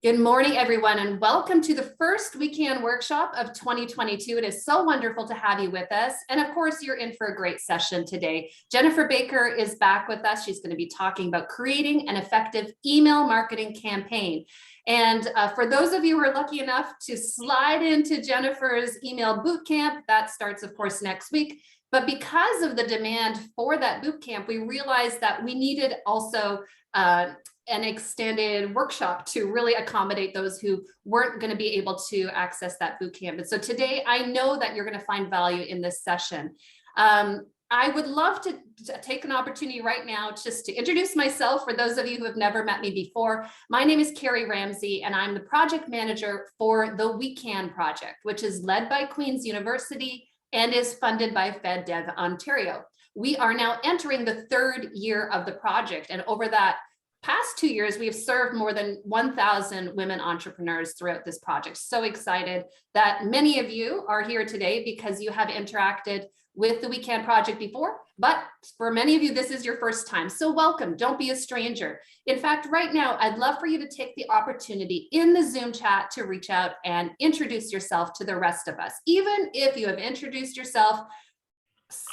Good morning, everyone, and welcome to the first weekend workshop of 2022. It is so wonderful to have you with us. And of course, you're in for a great session today. Jennifer Baker is back with us. She's going to be talking about creating an effective email marketing campaign. And for those of you who are lucky enough to slide into Jennifer's email bootcamp, that starts, of course, next week. But because of the demand for that bootcamp, we realized that we needed also an extended workshop to really accommodate those who weren't going to be able to access that bootcamp. And so today, I know that you're going to find value in this session. I would love to take an opportunity right now just to introduce myself for those of you who have never met me before. My name is Carrie Ramsey, and I'm the project manager for the We Can project, which is led by Queen's University and is funded by FedDev Ontario. We are now entering the third year of the project, and over that past 2 years, we've served more than 1,000 women entrepreneurs throughout this project. So excited that many of you are here today because you have interacted with the We Can project before, but for many of you, this is your first time. So welcome, don't be a stranger. In fact, right now, I'd love for you to take the opportunity in the Zoom chat to reach out and introduce yourself to the rest of us. Even if you have introduced yourself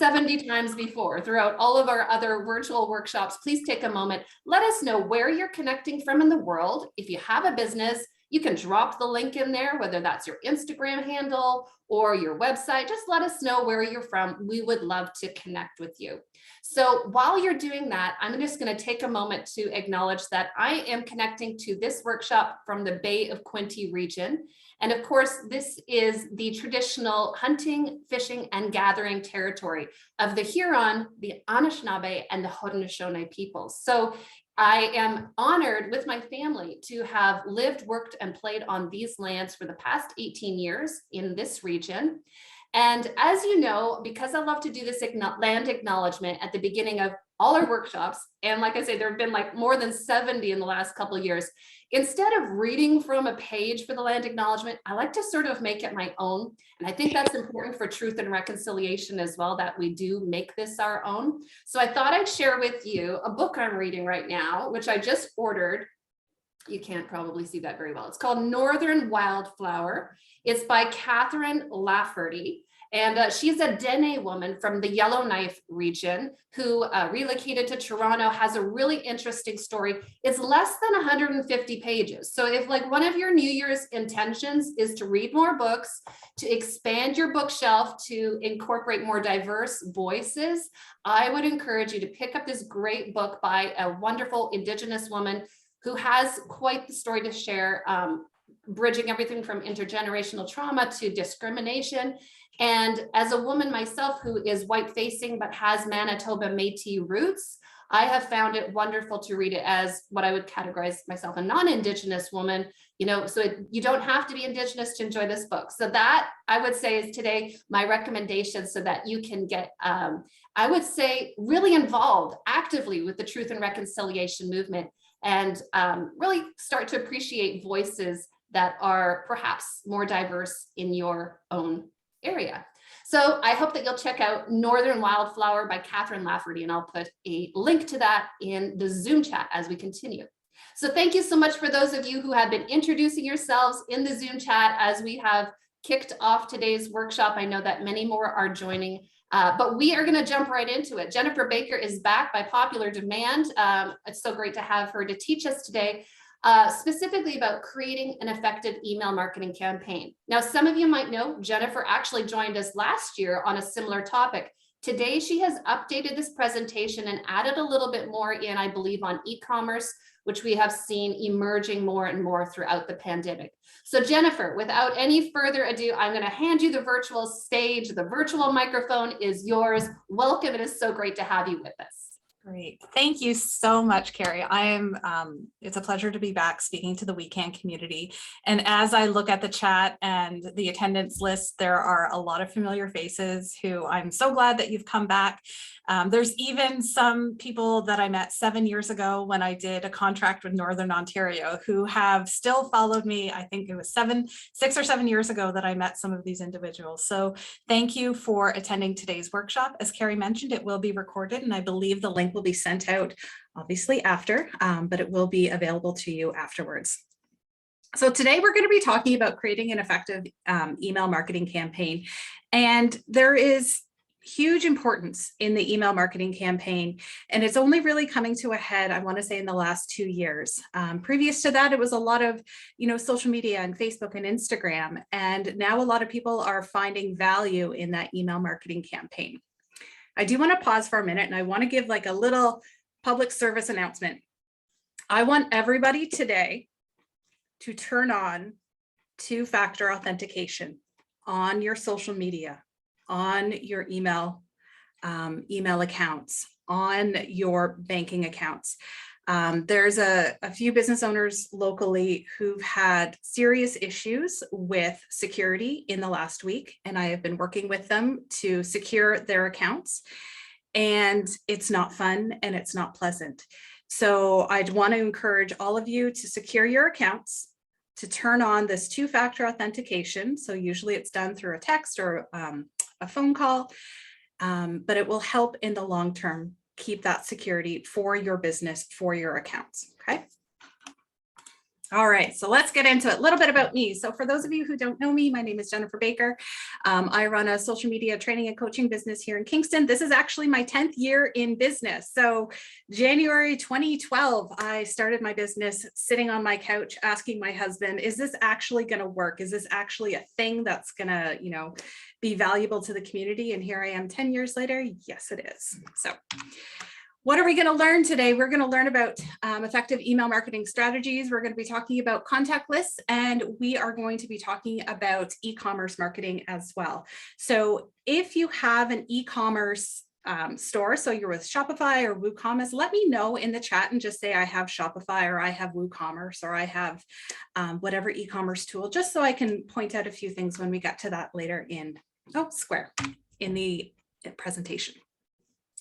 70 times before throughout all of our other virtual workshops, please take a moment. Let us know where you're connecting from in the world. If you have a business, you can drop the link in there, whether that's your Instagram handle or your website. Just let us know where you're from. We would love to connect with you. So while you're doing that, I'm just going to take a moment to acknowledge that I am connecting to this workshop from the Bay of Quinte region. And of course, this is the traditional hunting, fishing, and gathering territory of the Huron, the Anishinaabe, and the Haudenosaunee peoples. So I am honored with my family to have lived, worked, and played on these lands for the past 18 years in this region. And as you know, because I love to do this land acknowledgement at the beginning of all our workshops, and like I say, there have been like more than 70 in the last couple of years, instead of reading from a page for the land acknowledgement, I like to sort of make it my own. And I think that's important for truth and reconciliation as well, that we do make this our own. So I thought I'd share with you a book I'm reading right now, which I just ordered. You can't probably see that very well. It's called Northern Wildflower. It's by Catherine Lafferty. And she's a Dene woman from the Yellowknife region who relocated to Toronto, has a really interesting story. It's less than 150 pages. So if like one of your New Year's intentions is to read more books, to expand your bookshelf, to incorporate more diverse voices, I would encourage you to pick up this great book by a wonderful Indigenous woman who has quite the story to share, bridging everything from intergenerational trauma to discrimination. And as a woman myself who is white facing but has Manitoba Métis roots, I have found it wonderful to read it as what I would categorize myself a non-Indigenous woman, so you don't have to be Indigenous to enjoy this book. So that I would say is today my recommendation so that you can get, I would say, really involved actively with the truth and reconciliation movement and really start to appreciate voices that are perhaps more diverse in your own area. So I hope that you'll check out Northern Wildflower by Catherine Lafferty, and I'll put a link to that in the Zoom chat as we continue. So thank you so much for those of you who have been introducing yourselves in the Zoom chat as we have kicked off today's workshop. I know that many more are joining, but we are going to jump right into it. Jennifer Baker is back by popular demand. It's so great to have her to teach us today. Specifically about creating an effective email marketing campaign. Now, some of you might know Jennifer actually joined us last year on a similar topic. Today, she has updated this presentation and added a little bit more in, I believe, on e-commerce, which we have seen emerging more and more throughout the pandemic. So Jennifer, without any further ado, I'm going to hand you the virtual stage. The virtual microphone is yours. Welcome. It is so great to have you with us. Great. Thank you so much, Carrie. It's a pleasure to be back speaking to the We Can community. And as I look at the chat and the attendance list, there are a lot of familiar faces who I'm so glad that you've come back. There's even some people that I met 7 years ago when I did a contract with Northern Ontario who have still followed me. I think it was 6 or 7 years ago that I met some of these individuals. So thank you for attending today's workshop. As Carrie mentioned, it will be recorded, and I believe the link will be sent out obviously after, but it will be available to you afterwards. So today we're going to be talking about creating an effective email marketing campaign. And there is huge importance in the email marketing campaign. And it's only really coming to a head, I want to say, in the last 2 years. Previous to that, it was a lot of, social media and Facebook and Instagram. And now a lot of people are finding value in that email marketing campaign. I do want to pause for a minute, and I want to give like a little public service announcement. I want everybody today to turn on two-factor authentication on your social media, on your email accounts, on your banking accounts. There's a few business owners locally who've had serious issues with security in the last week, and I have been working with them to secure their accounts. And it's not fun and it's not pleasant. So I'd want to encourage all of you to secure your accounts, to turn on this two-factor authentication. So usually it's done through a text or a phone call, but it will help in the long term keep that security for your business, for your accounts, okay? All right, so let's get into it. A little bit about me. So for those of you who don't know me, my name is Jennifer Baker. I run a social media training and coaching business here in Kingston. This is actually my 10th year in business. So January 2012, I started my business sitting on my couch asking my husband, is this actually going to work? Is this actually a thing that's going to, be valuable to the community? And here I am 10 years later. Yes, it is. So what are we going to learn today? We're going to learn about effective email marketing strategies. We're going to be talking about contact lists, and we are going to be talking about e-commerce marketing as well. So if you have an e-commerce store, so you're with Shopify or WooCommerce, let me know in the chat and just say I have Shopify or I have WooCommerce or I have whatever e-commerce tool, just so I can point out a few things when we get to that later in Square in the presentation.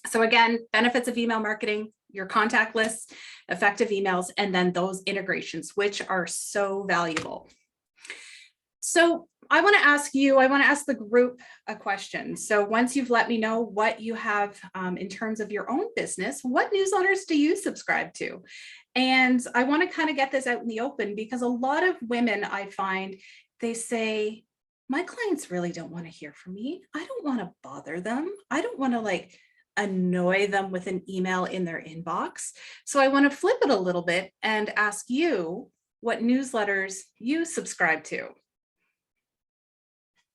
So again, benefits of email marketing, your contact lists, effective emails, and then those integrations, which are so valuable. So I want to ask the group a question. So once you've let me know what you have in terms of your own business, what newsletters do you subscribe to? And I want to kind of get this out in the open, because a lot of women, I find, they say, my clients really don't want to hear from me. I don't want to bother them. I don't want to annoy them with an email in their inbox. So I want to flip it a little bit and ask you what newsletters you subscribe to.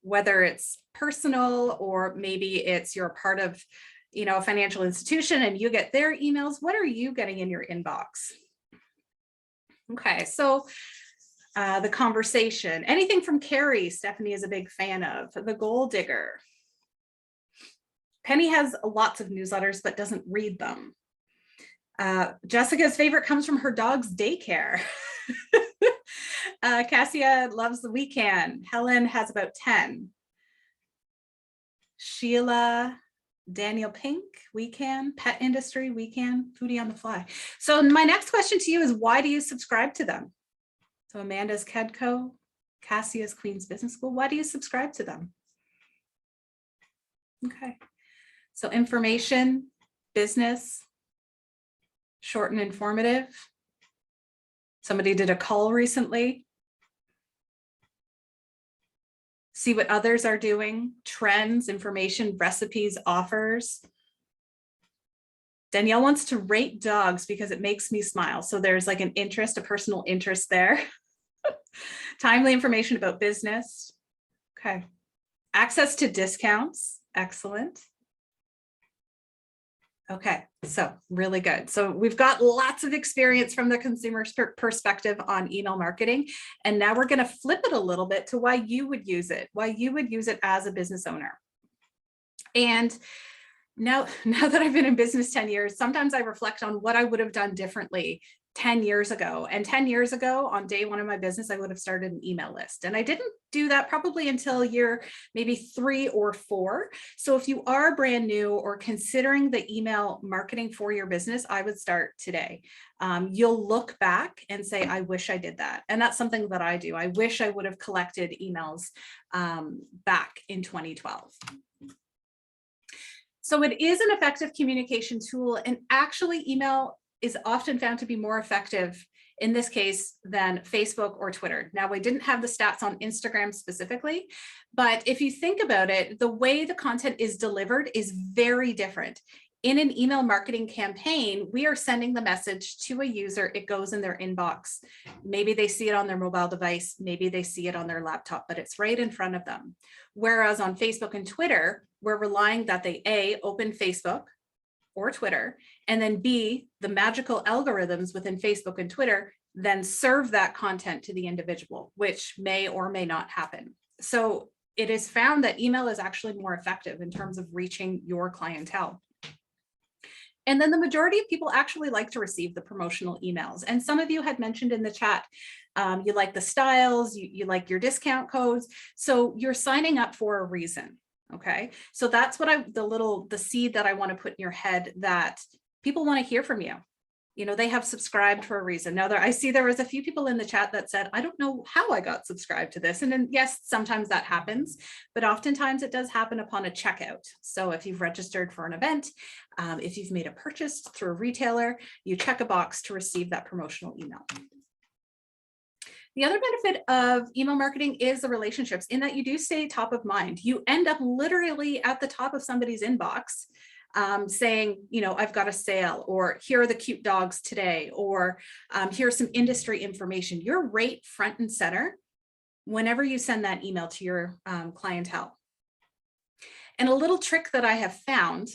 Whether it's personal or maybe it's you're part of, a financial institution and you get their emails. What are you getting in your inbox? Okay, so the conversation, anything from Carrie, Stephanie is a big fan of, the Goal Digger. Penny has lots of newsletters but doesn't read them. Jessica's favorite comes from her dog's daycare. Cassia loves the Weekend. Helen has about 10. Sheila, Daniel Pink, Weekend, Pet Industry, Weekend, Foodie on the Fly. So my next question to you is, why do you subscribe to them? So Amanda's Kedco, Cassia's Queen's Business School. Why do you subscribe to them? Okay. So information, business, short and informative. Somebody did a call recently. See what others are doing, trends, information, recipes, offers. Danielle wants to rate dogs because it makes me smile. So there's like an interest, a personal interest there. Timely information about business. Okay. Access to discounts. Excellent. Okay, so really good. So we've got lots of experience from the consumer perspective on email marketing. And now we're going to flip it a little bit to why you would use it as a business owner. And now that I've been in business 10 years, sometimes I reflect on what I would have done differently 10 years ago. And 10 years ago, on day one of my business, I would have started an email list. And I didn't do that probably until year maybe 3 or 4. So if you are brand new or considering the email marketing for your business, I would start today. You'll look back and say, I wish I did that. And that's something that I do. I wish I would have collected emails back in 2012. So it is an effective communication tool, and actually email is often found to be more effective in this case, than Facebook or Twitter. Now, we didn't have the stats on Instagram specifically, but if you think about it, the way the content is delivered is very different. In an email marketing campaign, we are sending the message to a user, it goes in their inbox. Maybe they see it on their mobile device, maybe they see it on their laptop, but it's right in front of them. Whereas on Facebook and Twitter, we're relying that they A, open Facebook or Twitter, and then B, the magical algorithms within Facebook and Twitter then serve that content to the individual, which may or may not happen. So it is found that email is actually more effective in terms of reaching your clientele. And then the majority of people actually like to receive the promotional emails. And some of you had mentioned in the chat, you like the styles, you like your discount codes. So you're signing up for a reason. Okay. So that's what the seed that I want to put in your head, that people want to hear from you. You know, they have subscribed for a reason. Now, I see there was a few people in the chat that said, I don't know how I got subscribed to this. And then, yes, sometimes that happens, but oftentimes it does happen upon a checkout. So if you've registered for an event, if you've made a purchase through a retailer, you check a box to receive that promotional email. The other benefit of email marketing is the relationships, in that you do stay top of mind. You end up literally at the top of somebody's inbox, saying, you know, I've got a sale, or here are the cute dogs today, or here's some industry information. You're right front and center whenever you send that email to your clientele. And a little trick that I have found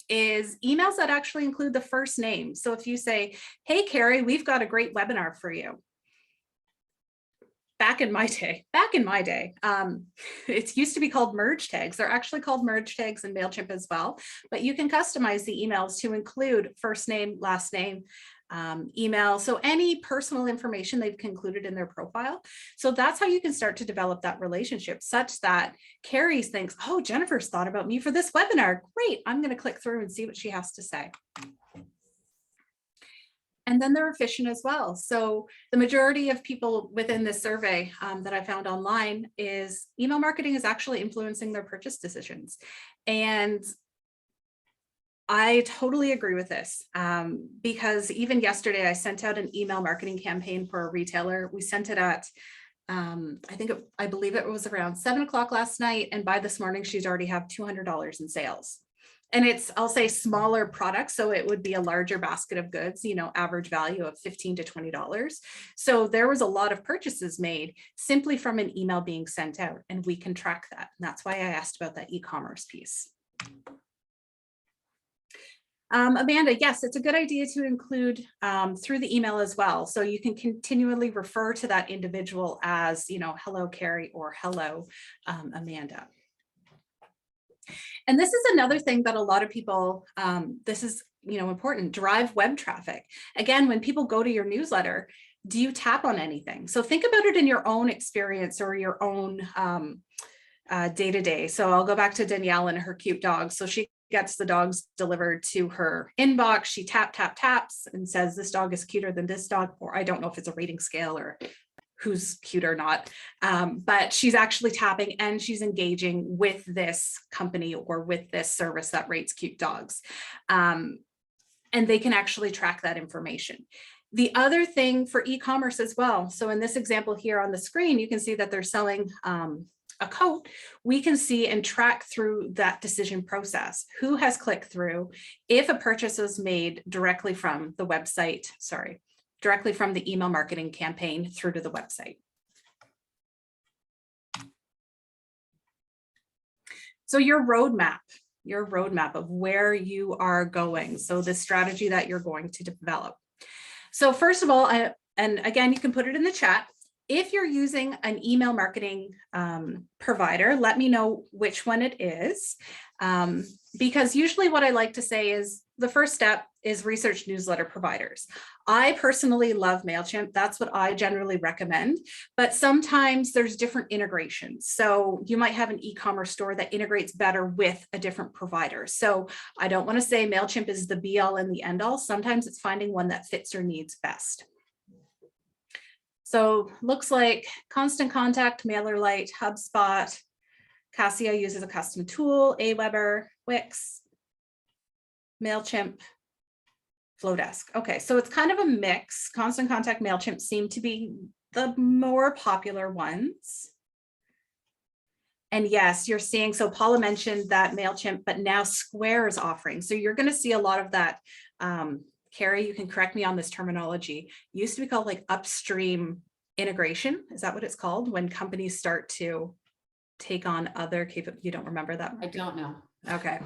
is emails that actually include the first name. So if you say, hey, Carrie, we've got a great webinar for you. Back in my day, it used to be called merge tags. They're actually called merge tags in Mailchimp as well, but you can customize the emails to include first name, last name, email. So any personal information they've included in their profile. So that's how you can start to develop that relationship, such that Carrie thinks, oh, Jennifer's thought about me for this webinar. Great, I'm going to click through and see what she has to say. And then they're efficient as well. So the majority of people within this survey that I found online is email marketing is actually influencing their purchase decisions. And I totally agree with this, because even yesterday I sent out an email marketing campaign for a retailer. We sent it at, I believe it was around 7 o'clock last night. And by this morning, she's already have $200 in sales. And it's, I'll say, smaller products. So it would be a larger basket of goods, you know, average value of $15 to $20. So there was a lot of purchases made simply from an email being sent out, and we can track that. And that's why I asked about that e-commerce piece. Amanda, yes, it's a good idea to include through the email as well. So you can continually refer to that individual as, you know, hello, Carrie, or hello, Amanda. And this is another thing that a lot of people, this is, you know, important, drive web traffic. Again, when people go to your newsletter, do you tap on anything? So think about it in your own experience or your own day-to-day. So I'll go back to Danielle and her cute dogs. So she gets the dogs delivered to her inbox. She taps and says, this dog is cuter than this dog, or I don't know if it's a rating scale or who's cute or not, but she's actually tapping and she's engaging with this company or with this service that rates cute dogs. And they can actually track that information. The other thing for e-commerce as well. So in this example here on the screen, you can see that they're selling a coat. We can see and track through that decision process. Who has clicked through? If a purchase was made directly from the website, directly from the email marketing campaign through to the website. So your roadmap of where you are going. So the strategy that you're going to develop. So first of all, and again, you can put it in the chat. If you're using an email marketing provider, let me know which one it is. Because usually what I like to say is the first step is research newsletter providers. I personally love Mailchimp. That's what I generally recommend, but sometimes there's different integrations. So you might have an e-commerce store that integrates better with a different provider. So I don't want to say Mailchimp is the be all and the end all. Sometimes it's finding one that fits your needs best. So looks like Constant Contact, MailerLite, HubSpot, Cassia uses a custom tool, Aweber, Wix, Mailchimp, Flowdesk. Okay, so it's kind of a mix. Constant Contact, Mailchimp seem to be the more popular ones. And yes, you're seeing, so Paula mentioned that Mailchimp, but now Square is offering. So you're going to see a lot of that. Carrie, you can correct me on this terminology. It used to be called like upstream integration. Is that what it's called? When companies start to take on other capabilities. You don't remember that? I don't know. Okay,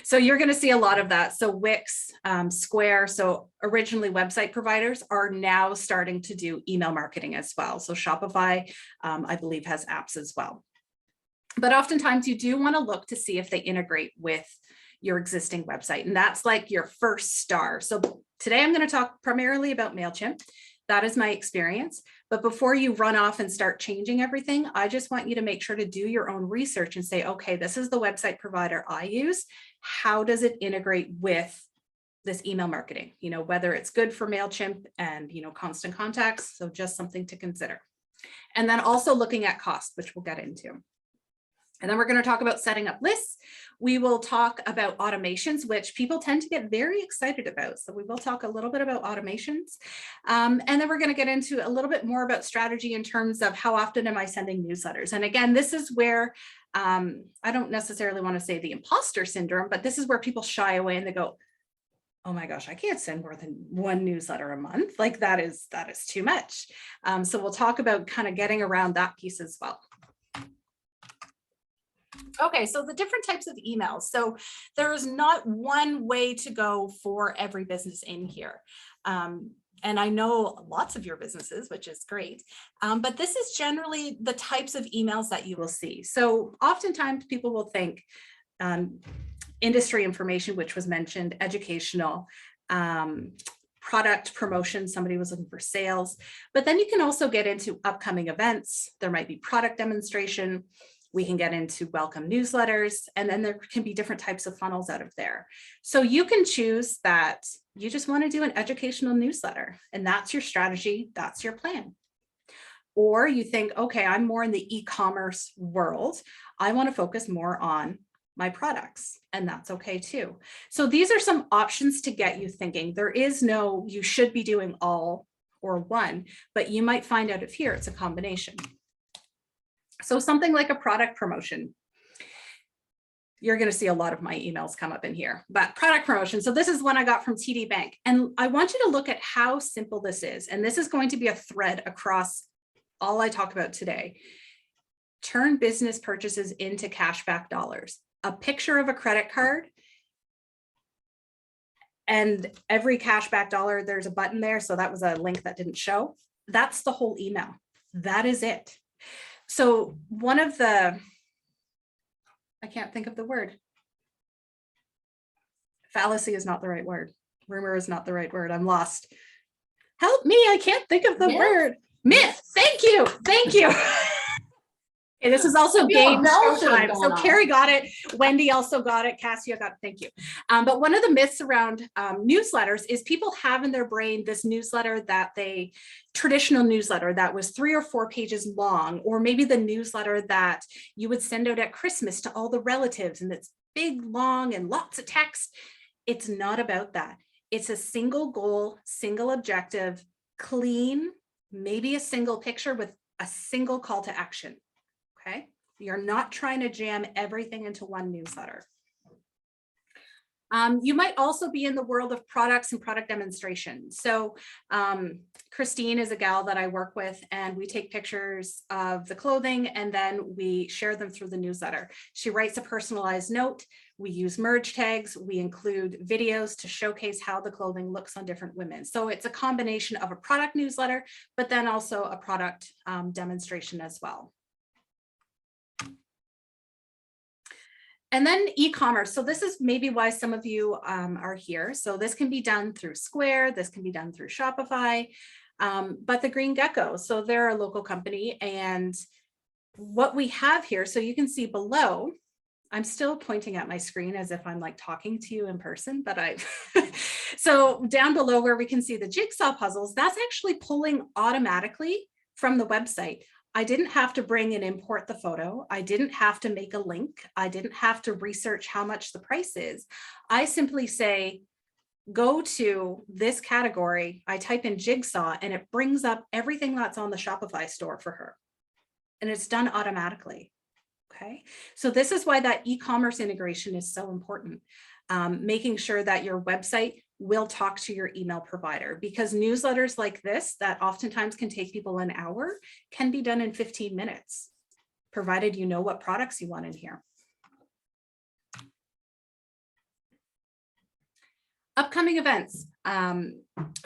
so you're going to see a lot of that. So Wix, Square, so originally website providers are now starting to do email marketing as well. So Shopify, I believe, has apps as well. But oftentimes you do want to look to see if they integrate with your existing website, and that's like your first star. So today I'm going to talk primarily about Mailchimp. That is my experience. But before you run off and start changing everything, I just want you to make sure to do your own research and say, okay, this is the website provider I use. How does it integrate with this email marketing? You know, whether it's good for Mailchimp and, you know, Constant Contacts. So just something to consider. And then also looking at cost, which we'll get into. And then we're going to talk about setting up lists. We will talk about automations, which people tend to get very excited about. So we will talk a little bit about automations. And then we're going to get into a little bit more about strategy in terms of how often am I sending newsletters? And again, this is where I don't necessarily want to say the imposter syndrome, but this is where people shy away and they go, oh my gosh, I can't send more than one newsletter a month. Like that is too much. So we'll talk about kind of getting around that piece as well. Okay, so the different types of emails. So there is not one way to go for every business in here. And I know lots of your businesses, which is great, but this is generally the types of emails that you will see. So oftentimes people will think industry information, which was mentioned, educational, product promotion, somebody was looking for sales, but then you can also get into upcoming events. There might be product demonstration. We can get into welcome newsletters, and then there can be different types of funnels out of there. So you can choose that you just want to do an educational newsletter, and that's your strategy, that's your plan. Or you think, okay, I'm more in the e-commerce world. I want to focus more on my products, and that's okay too. So these are some options to get you thinking. There is no, you should be doing all or one, but you might find out if here it's a combination. So something like a product promotion, you're going to see a lot of my emails come up in here, but product promotion. So this is one I got from TD Bank, and I want you to look at how simple this is. And this is going to be a thread across all I talk about today. Turn business purchases into cashback dollars. A picture of a credit card, and every cashback dollar, there's a button there. So that was a link that didn't show. That's the whole email. That is it. So one of the, I can't think of the word. Fallacy is not the right word. Rumor is not the right word. I'm lost. Help me. I can't think of the word. Myth. Thank you. Thank you. Okay, this is also game show time. So Carrie got it. Wendy also got it. Cassia got it. Thank you. But one of the myths around newsletters is people have in their brain this newsletter that traditional newsletter that was 3 or 4 pages long, or maybe the newsletter that you would send out at Christmas to all the relatives, and it's big, long, and lots of text. It's not about that. It's a single goal, single objective, clean, maybe a single picture with a single call to action. Okay, you're not trying to jam everything into one newsletter. You might also be in the world of products and product demonstration. So Christine is a gal that I work with, and we take pictures of the clothing and then we share them through the newsletter. She writes a personalized note. We use merge tags. We include videos to showcase how the clothing looks on different women. So it's a combination of a product newsletter, but then also a product demonstration as well. And then e-commerce. So this is maybe why some of you are here. So this can be done through Square. This can be done through Shopify, but the Green Gecko. So they're a local company. And what we have here, so you can see below, I'm still pointing at my screen as if I'm like talking to you in person, but so down below where we can see the jigsaw puzzles, that's actually pulling automatically from the website. I didn't have to bring and import the photo. I didn't have to make a link. I didn't have to research how much the price is. I simply say, go to this category, I type in jigsaw and it brings up everything that's on the Shopify store for her. And it's done automatically. Okay, so this is why that e-commerce integration is so important. Making sure that your website will talk to your email provider, because newsletters like this that oftentimes can take people an hour can be done in 15 minutes, provided you know what products you want in here. Upcoming events.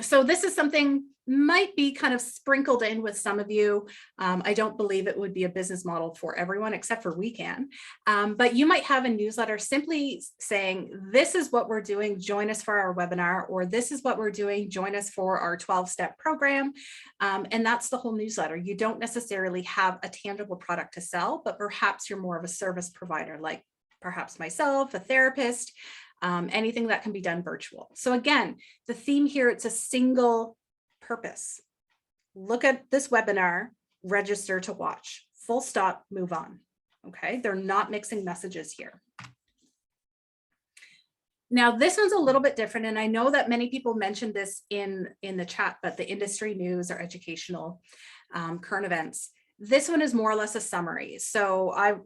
So this is something might be kind of sprinkled in with some of you. I don't believe it would be a business model for everyone except for we can. But you might have a newsletter simply saying, this is what we're doing, join us for our webinar, or this is what we're doing, join us for our 12-step program. And that's the whole newsletter. You don't necessarily have a tangible product to sell, but perhaps you're more of a service provider, like perhaps myself, a therapist, anything that can be done virtual. So again, the theme here, it's a single purpose. Look at this webinar, register to watch, full stop, move on. Okay, they're not mixing messages here. Now, this one's a little bit different, and I know that many people mentioned this in the chat, but the industry news or educational current events, this one is more or less a summary. So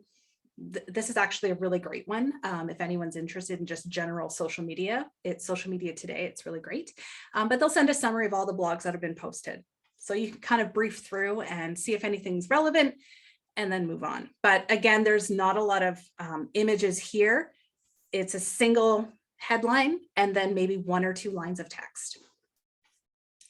this is actually a really great one. If anyone's interested in just general social media, it's Social Media Today. It's really great. But they'll send a summary of all the blogs that have been posted. So you can kind of brief through and see if anything's relevant and then move on. But again, there's not a lot of images here. It's a single headline and then maybe 1 or 2 lines of text.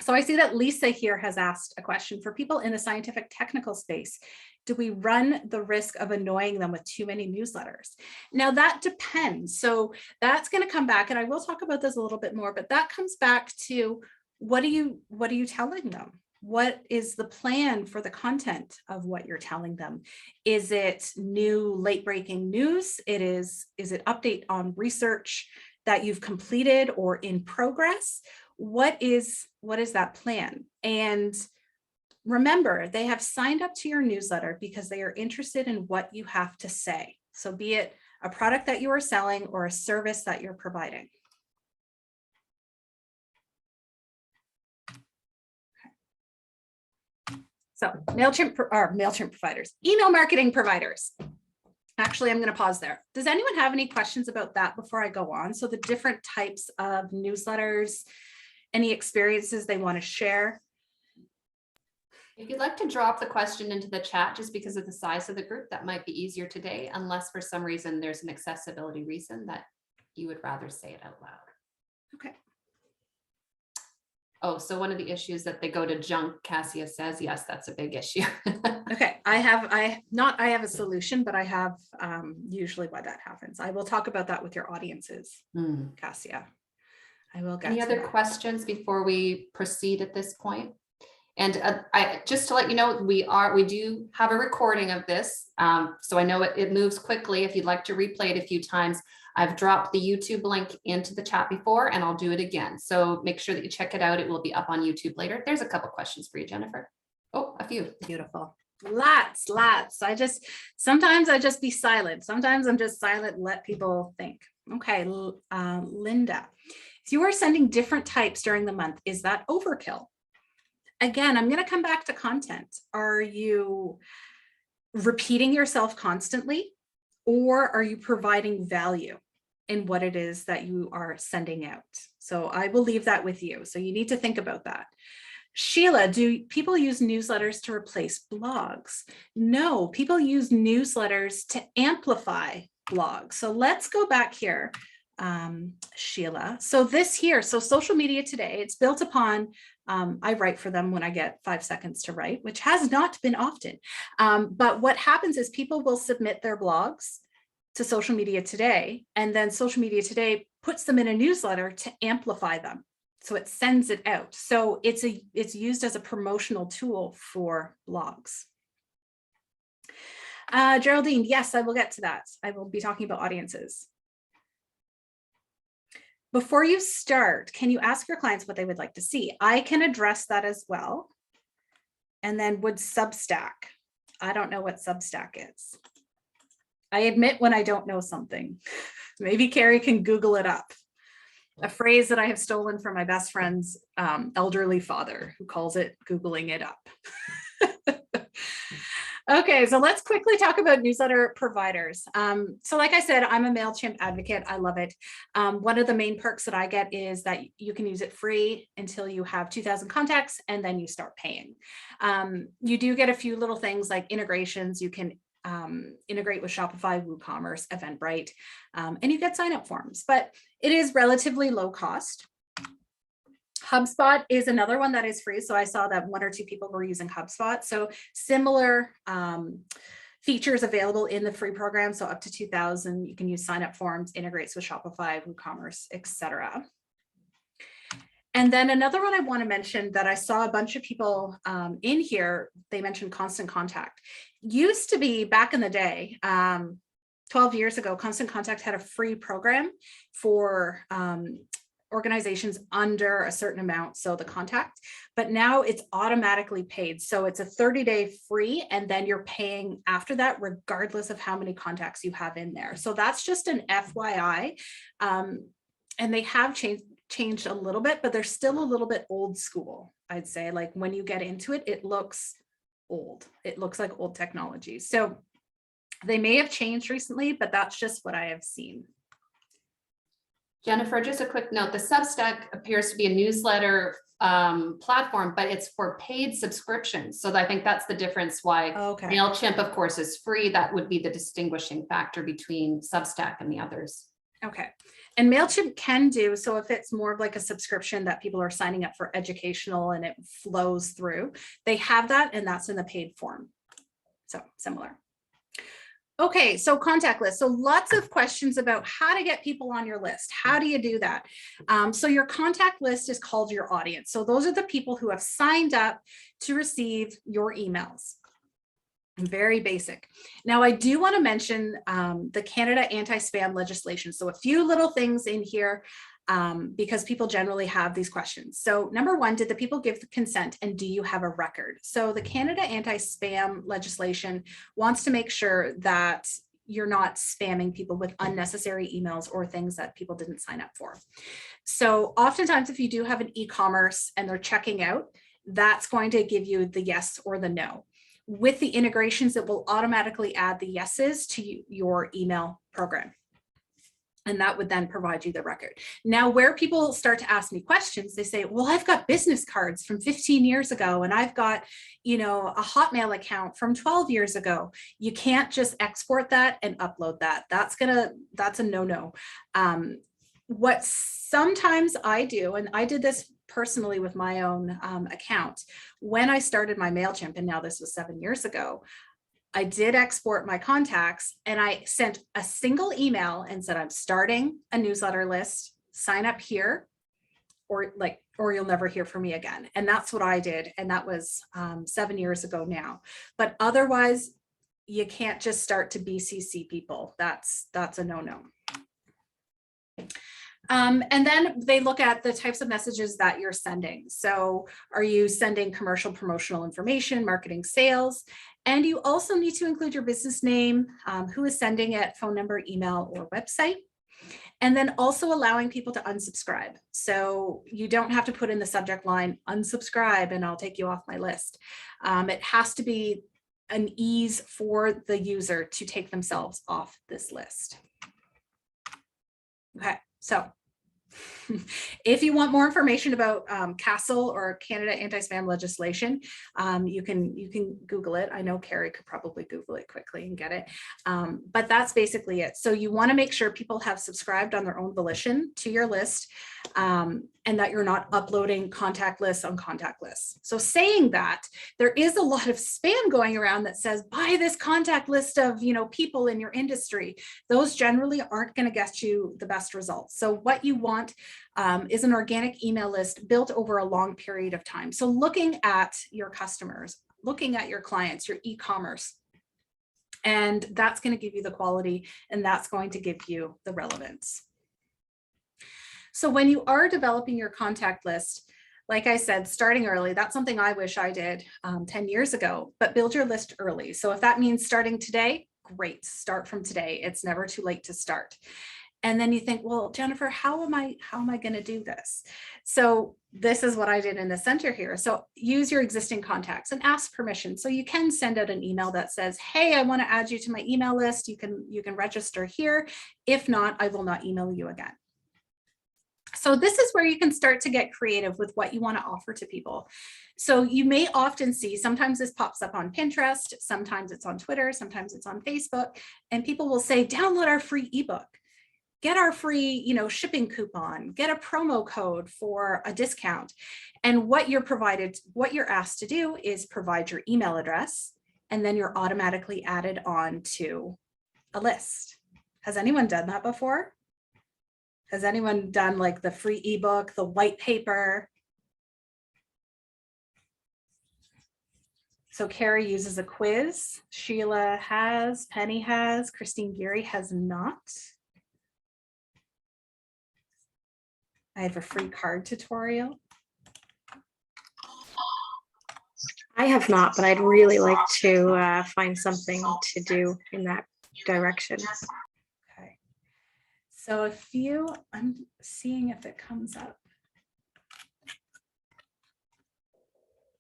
So I see that Lisa here has asked a question for people in the scientific technical space. Do we run the risk of annoying them with too many newsletters? Now that depends. So that's going to come back, and I will talk about this a little bit more, but that comes back to what are you telling them? What is the plan for the content of what you're telling them? Is it new late breaking news? Is it update on research that you've completed or in progress? What is that plan? And remember, they have signed up to your newsletter because they are interested in what you have to say. So be it a product that you are selling or a service that you're providing. Okay. So Mailchimp providers, email marketing providers. Actually, I'm going to pause there. Does anyone have any questions about that before I go on? So the different types of newsletters, any experiences they want to share? If you'd like to drop the question into the chat, just because of the size of the group, that might be easier today, unless for some reason there's an accessibility reason that you would rather say it out loud. Okay. Oh, so one of the issues that they go to junk, Cassia says, yes, that's a big issue. Okay, I have a solution, but I have usually why that happens. I will talk about that with your audiences, Cassia. I will get Any other questions before we proceed at this point? And just to let you know, we do have a recording of this. So I know it moves quickly. If you'd like to replay it a few times, I've dropped the YouTube link into the chat before, and I'll do it again. So make sure that you check it out. It will be up on YouTube later. There's a couple questions for you, Jennifer. Oh, a few. Beautiful. Lots. Sometimes I just be silent. Sometimes I'm just silent, let people think. Okay, Linda, if you are sending different types during the month, is that overkill? Again, I'm going to come back to content. Are you repeating yourself constantly, or are you providing value in what it is that you are sending out? So I will leave that with you. So you need to think about that. Sheila, do people use newsletters to replace blogs? No, people use newsletters to amplify blogs. So let's go back here, Sheila. So this here, so Social Media Today, it's built upon, I write for them when I get 5 seconds to write, which has not been often. But what happens is people will submit their blogs to Social Media Today, and then Social Media Today puts them in a newsletter to amplify them. So it sends it out. So it's used as a promotional tool for blogs. Geraldine, yes, I will get to that. I will be talking about audiences. Before you start, can you ask your clients what they would like to see? I can address that as well. And then would Substack? I don't know what Substack is. I admit when I don't know something. Maybe Carrie can Google it up. a phrase that I have stolen from my best friend's elderly father, who calls it Googling it up. Okay, so let's quickly talk about newsletter providers. So like I said, I'm a Mailchimp advocate. I love it. One of the main perks that I get is that you can use it free until you have 2,000 contacts, and then you start paying. You do get a few little things like integrations. You can integrate with Shopify, WooCommerce, Eventbrite, and you get sign-up forms, but it is relatively low cost. HubSpot is another one that is free. So I saw that 1 or 2 people were using HubSpot. So similar features available in the free program. So up to 2,000, you can use sign-up forms, integrates with Shopify, WooCommerce, etc. And then another one I want to mention that I saw a bunch of people in here, they mentioned Constant Contact. Used to be back in the day, 12 years ago, Constant Contact had a free program for organizations under a certain amount, so the contact, but now it's automatically paid. So it's a 30-day free, and then you're paying after that, regardless of how many contacts you have in there. So that's just an FYI. And they have changed a little bit, but they're still a little bit old school, I'd say. Like when you get into it, it looks old. It looks like old technology. So they may have changed recently, but that's just what I have seen. Jennifer, just a quick note, the Substack appears to be a newsletter platform, but it's for paid subscriptions. So I think that's the difference why Mailchimp, of course, is free. That would be the distinguishing factor between Substack and the others. Okay. And Mailchimp can do, so if it's more of like a subscription that people are signing up for educational and it flows through, they have that, and that's in the paid form. So similar. Okay, so contact list. So lots of questions about how to get people on your list. How do you do that? So your contact list is called your audience. So those are the people who have signed up to receive your emails. Very basic. Now, I do want to mention the Canada anti-spam legislation. So a few little things in here because people generally have these questions. So number one, did the people give the consent, and do you have a record? So the Canada anti-spam legislation wants to make sure that you're not spamming people with unnecessary emails or things that people didn't sign up for. So oftentimes, if you do have an e-commerce and they're checking out, that's going to give you the yes or the no. With the integrations, it will automatically add the yeses to your email program. And that would then provide you the record. Now, where people start to ask me questions, they say, well, I've got business cards from 15 years ago, and I've got, you know, a Hotmail account from 12 years ago. You can't just export that and upload that. That's a no-no. What sometimes I do, and I did this personally with my own account, when I started my Mailchimp, and now this was 7 years ago, I did export my contacts, and I sent a single email and said, I'm starting a newsletter list, sign up here, or you'll never hear from me again. And that's what I did. And that was 7 years ago now. But otherwise, you can't just start to BCC people. That's a no-no. And then they look at the types of messages that you're sending. So are you sending commercial, promotional information, marketing, sales? And you also need to include your business name, who is sending it, phone number, email, or website. And then also allowing people to unsubscribe. So you don't have to put in the subject line, unsubscribe, and I'll take you off my list. It has to be an ease for the user to take themselves off this list. Okay, so if you want more information about CASL or Canada anti-spam legislation, you can Google it. I know Carrie could probably Google it quickly and get it, but that's basically it. So you want to make sure people have subscribed on their own volition to your list, and that you're not uploading contact lists on contact lists. So saying that, there is a lot of spam going around that says, buy this contact list of, you know, people in your industry. Those generally aren't going to get you the best results. So what you want is an organic email list built over a long period of time. So looking at your customers, looking at your clients, your e-commerce, and that's going to give you the quality, and that's going to give you the relevance. So when you are developing your contact list, like I said, starting early, that's something I wish I did 10 years ago, but build your list early. So if that means starting today, great, start from today. It's never too late to start. And then you think, well, Jennifer, how am I going to do this? So this is what I did in the center here. So use your existing contacts and ask permission. So you can send out an email that says, hey, I want to add you to my email list. You can register here. If not, I will not email you again. So this is where you can start to get creative with what you want to offer to people. So you may often see, sometimes this pops up on Pinterest, sometimes it's on Twitter, sometimes it's on Facebook, and people will say, download our free ebook. Get our free, shipping coupon, get a promo code for a discount. And what you're asked to do is provide your email address, and then you're automatically added on to a list. Has anyone done that before? Has anyone done like the free ebook, the white paper? So Carrie uses a quiz. Sheila has, Penny has, Christine Geary has not. I have a free card tutorial. I have not, but I'd really like to find something to do in that direction. Okay. So I'm seeing if it comes up.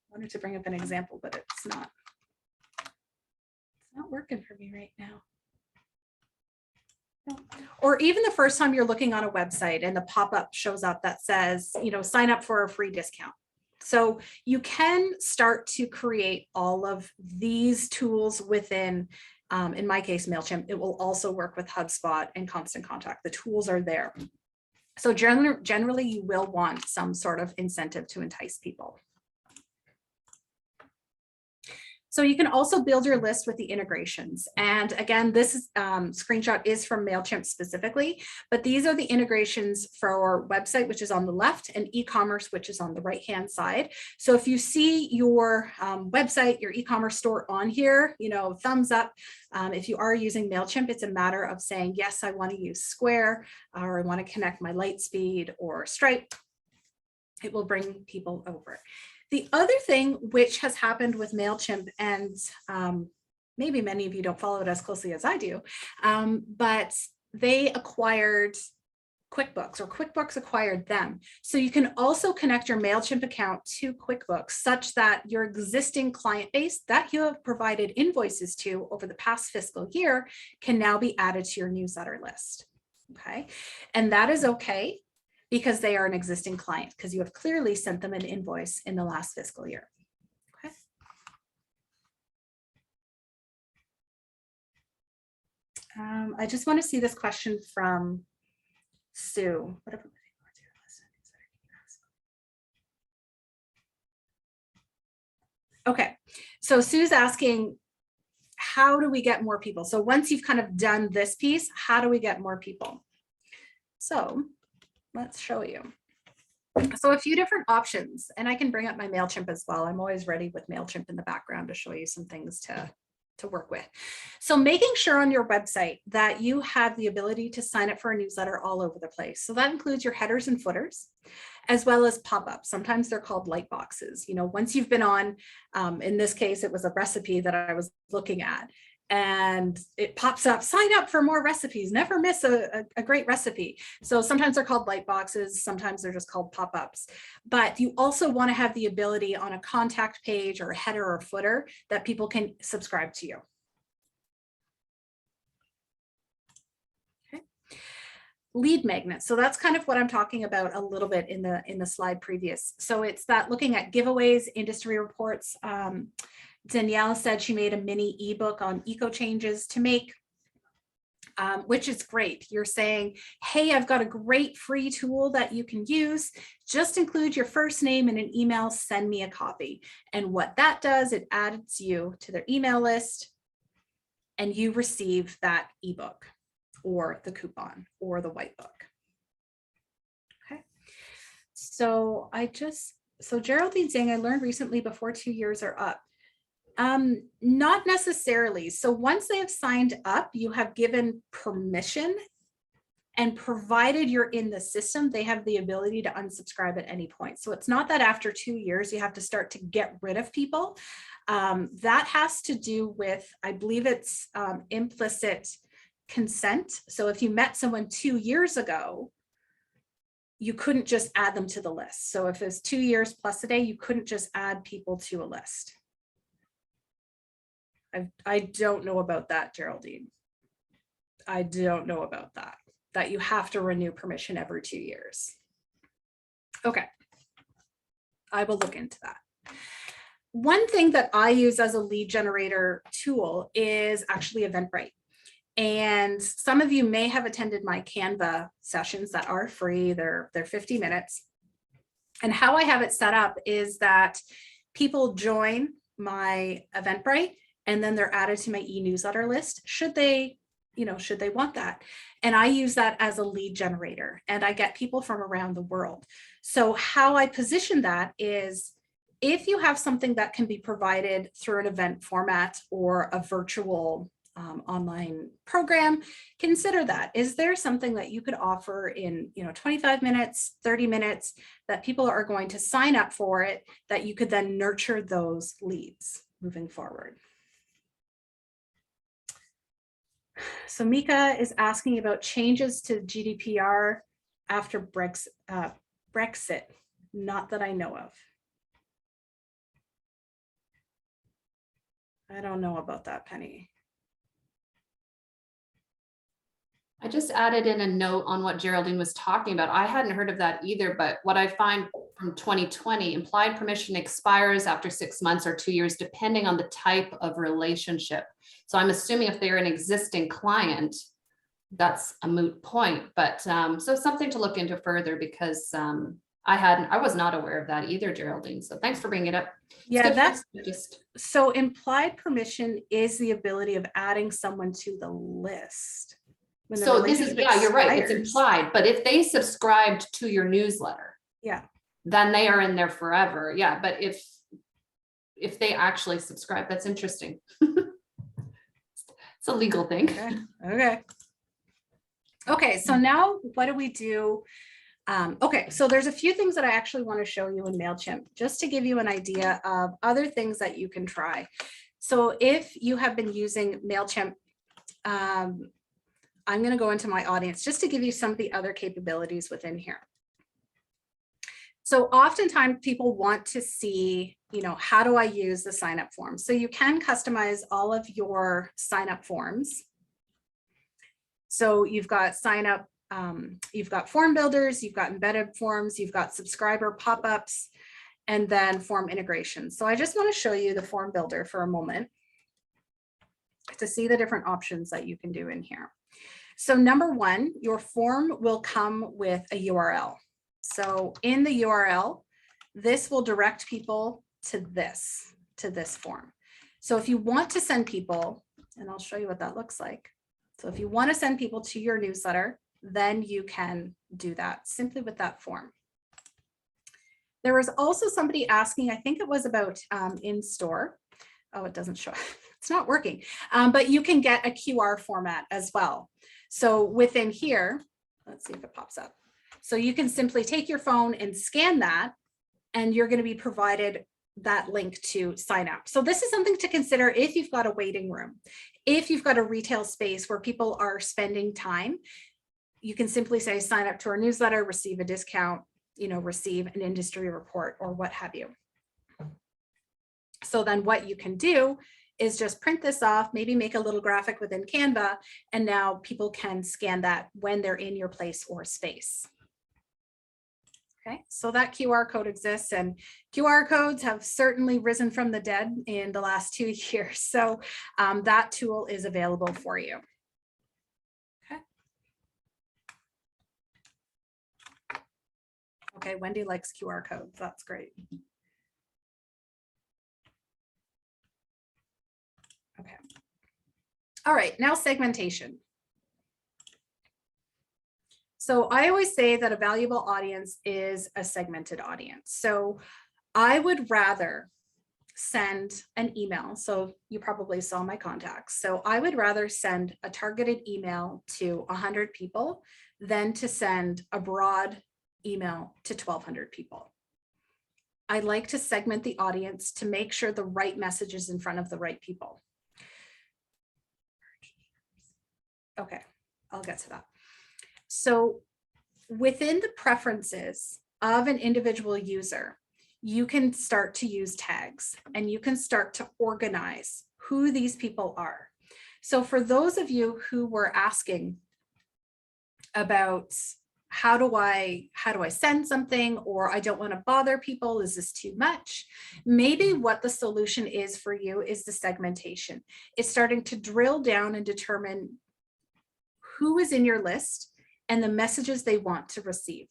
I wanted to bring up an example, but it's not working for me right now. No. Or even the first time you're looking on a website and the pop-up shows up that says, sign up for a free discount. So you can start to create all of these tools within, in my case, Mailchimp. It will also work with HubSpot and Constant Contact. The tools are there. So generally, you will want some sort of incentive to entice people. So you can also build your list with the integrations. And again, this screenshot is from Mailchimp specifically, but these are the integrations for our website, which is on the left, and e-commerce, which is on the right-hand side. So if you see your website, your e-commerce store on here, thumbs up. If you are using Mailchimp, it's a matter of saying, yes, I want to use Square, or I want to connect my Lightspeed or Stripe. It will bring people over. The other thing which has happened with Mailchimp, and maybe many of you don't follow it as closely as I do, but they acquired QuickBooks, or QuickBooks acquired them. So you can also connect your Mailchimp account to QuickBooks such that your existing client base that you have provided invoices to over the past fiscal year can now be added to your newsletter list. Okay, and that is okay, because they are an existing client, because you have clearly sent them an invoice in the last fiscal year. Okay. I just want to see this question from Sue. Okay, so Sue's asking, how do we get more people? So once you've kind of done this piece, how do we get more people? So let's show you. So a few different options, and I can bring up my Mailchimp as well. I'm always ready with Mailchimp in the background to show you some things to work with. So making sure on your website that you have the ability to sign up for a newsletter all over the place. So that includes your headers and footers, as well as pop-ups. Sometimes they're called light boxes. Once you've been on, in this case, it was a recipe that I was looking at, and it pops up, sign up for more recipes, never miss a great recipe. So sometimes they're called light boxes, sometimes they're just called pop-ups. But you also want to have the ability on a contact page or a header or footer that people can subscribe to you. Okay. Lead magnets. So that's kind of what I'm talking about a little bit in the slide previous. So it's that looking at giveaways, industry reports. Danielle said she made a mini ebook on eco changes to make, which is great. You're saying, hey, I've got a great free tool that you can use. Just include your first name and an email, send me a copy. And what that does, it adds you to their email list, and you receive that ebook or the coupon or the white book. Okay. So Geraldine's saying, I learned recently before 2 years are up. Not necessarily. So once they have signed up, you have given permission, and provided you're in the system, they have the ability to unsubscribe at any point. So it's not that after 2 years, you have to start to get rid of people. That has to do with, I believe it's implicit consent. So if you met someone 2 years ago, you couldn't just add them to the list. So if it's 2 years plus a day, you couldn't just add people to a list. I don't know about that, Geraldine. I don't know about that you have to renew permission every 2 years. Okay, I will look into that. One thing that I use as a lead generator tool is actually Eventbrite. And some of you may have attended my Canva sessions that are free. They're 50 minutes. And how I have it set up is that people join my Eventbrite and then they're added to my e-newsletter list should they want that. And I use that as a lead generator, and I get people from around the world. So how I position that is, if you have something that can be provided through an event format or a virtual online program, consider that. Is there something that you could offer in 25 minutes, 30 minutes that people are going to sign up for it, that you could then nurture those leads moving forward? So Mika is asking about changes to GDPR after Brexit, not that I know of. I don't know about that, Penny. I just added in a note on what Geraldine was talking about. I hadn't heard of that either, but what I find from 2020, implied permission expires after 6 months or 2 years, depending on the type of relationship. So I'm assuming if they're an existing client, that's a moot point, but so something to look into further, because I was not aware of that either, Geraldine. So thanks for bringing it up. Yeah, that's just so implied permission is the ability of adding someone to the list. So this is, yeah, you're right. It's implied, but if they subscribed to your newsletter, yeah, then they are in there forever. Yeah, but if they actually subscribe, that's interesting. It's a legal thing. Okay, so now what do we do? Okay, so there's a few things that I actually want to show you in Mailchimp, just to give you an idea of other things that you can try. So if you have been using Mailchimp, I'm going to go into my audience just to give you some of the other capabilities within here. So oftentimes people want to see, how do I use the sign up form? So you can customize all of your sign up forms. So you've got sign up, you've got form builders, you've got embedded forms, you've got subscriber pop-ups, and then form integration. So I just want to show you the form builder for a moment to see the different options that you can do in here. So number one, your form will come with a URL. So in the URL, this will direct people to this form. So if you want to send people, and I'll show you what that looks like. So if you want to send people to your newsletter, then you can do that simply with that form. There was also somebody asking, I think it was about in store. Oh, it doesn't show, it's not working, but you can get a QR format as well. So within here, let's see if it pops up. So you can simply take your phone and scan that, and you're going to be provided that link to sign up. So this is something to consider if you've got a waiting room. If you've got a retail space where people are spending time, you can simply say, sign up to our newsletter, receive a discount, receive an industry report or what have you. So then what you can do is just print this off, maybe make a little graphic within Canva, and now people can scan that when they're in your place or space. Okay, so that QR code exists, and QR codes have certainly risen from the dead in the last 2 years. So that tool is available for you. Okay. Okay, Wendy likes QR codes. That's great. Okay. All right, now segmentation. So I always say that a valuable audience is a segmented audience. So I would rather send an email. So you probably saw my contacts. So I would rather send a targeted email to 100 people than to send a broad email to 1,200 people. I like to segment the audience to make sure the right message is in front of the right people. Okay, I'll get to that. So within the preferences of an individual user, you can start to use tags and you can start to organize who these people are. So for those of you who were asking about how do I send something, or I don't want to bother people, is this too much? Maybe what the solution is for you is the segmentation. It's starting to drill down and determine who is in your list and the messages they want to receive.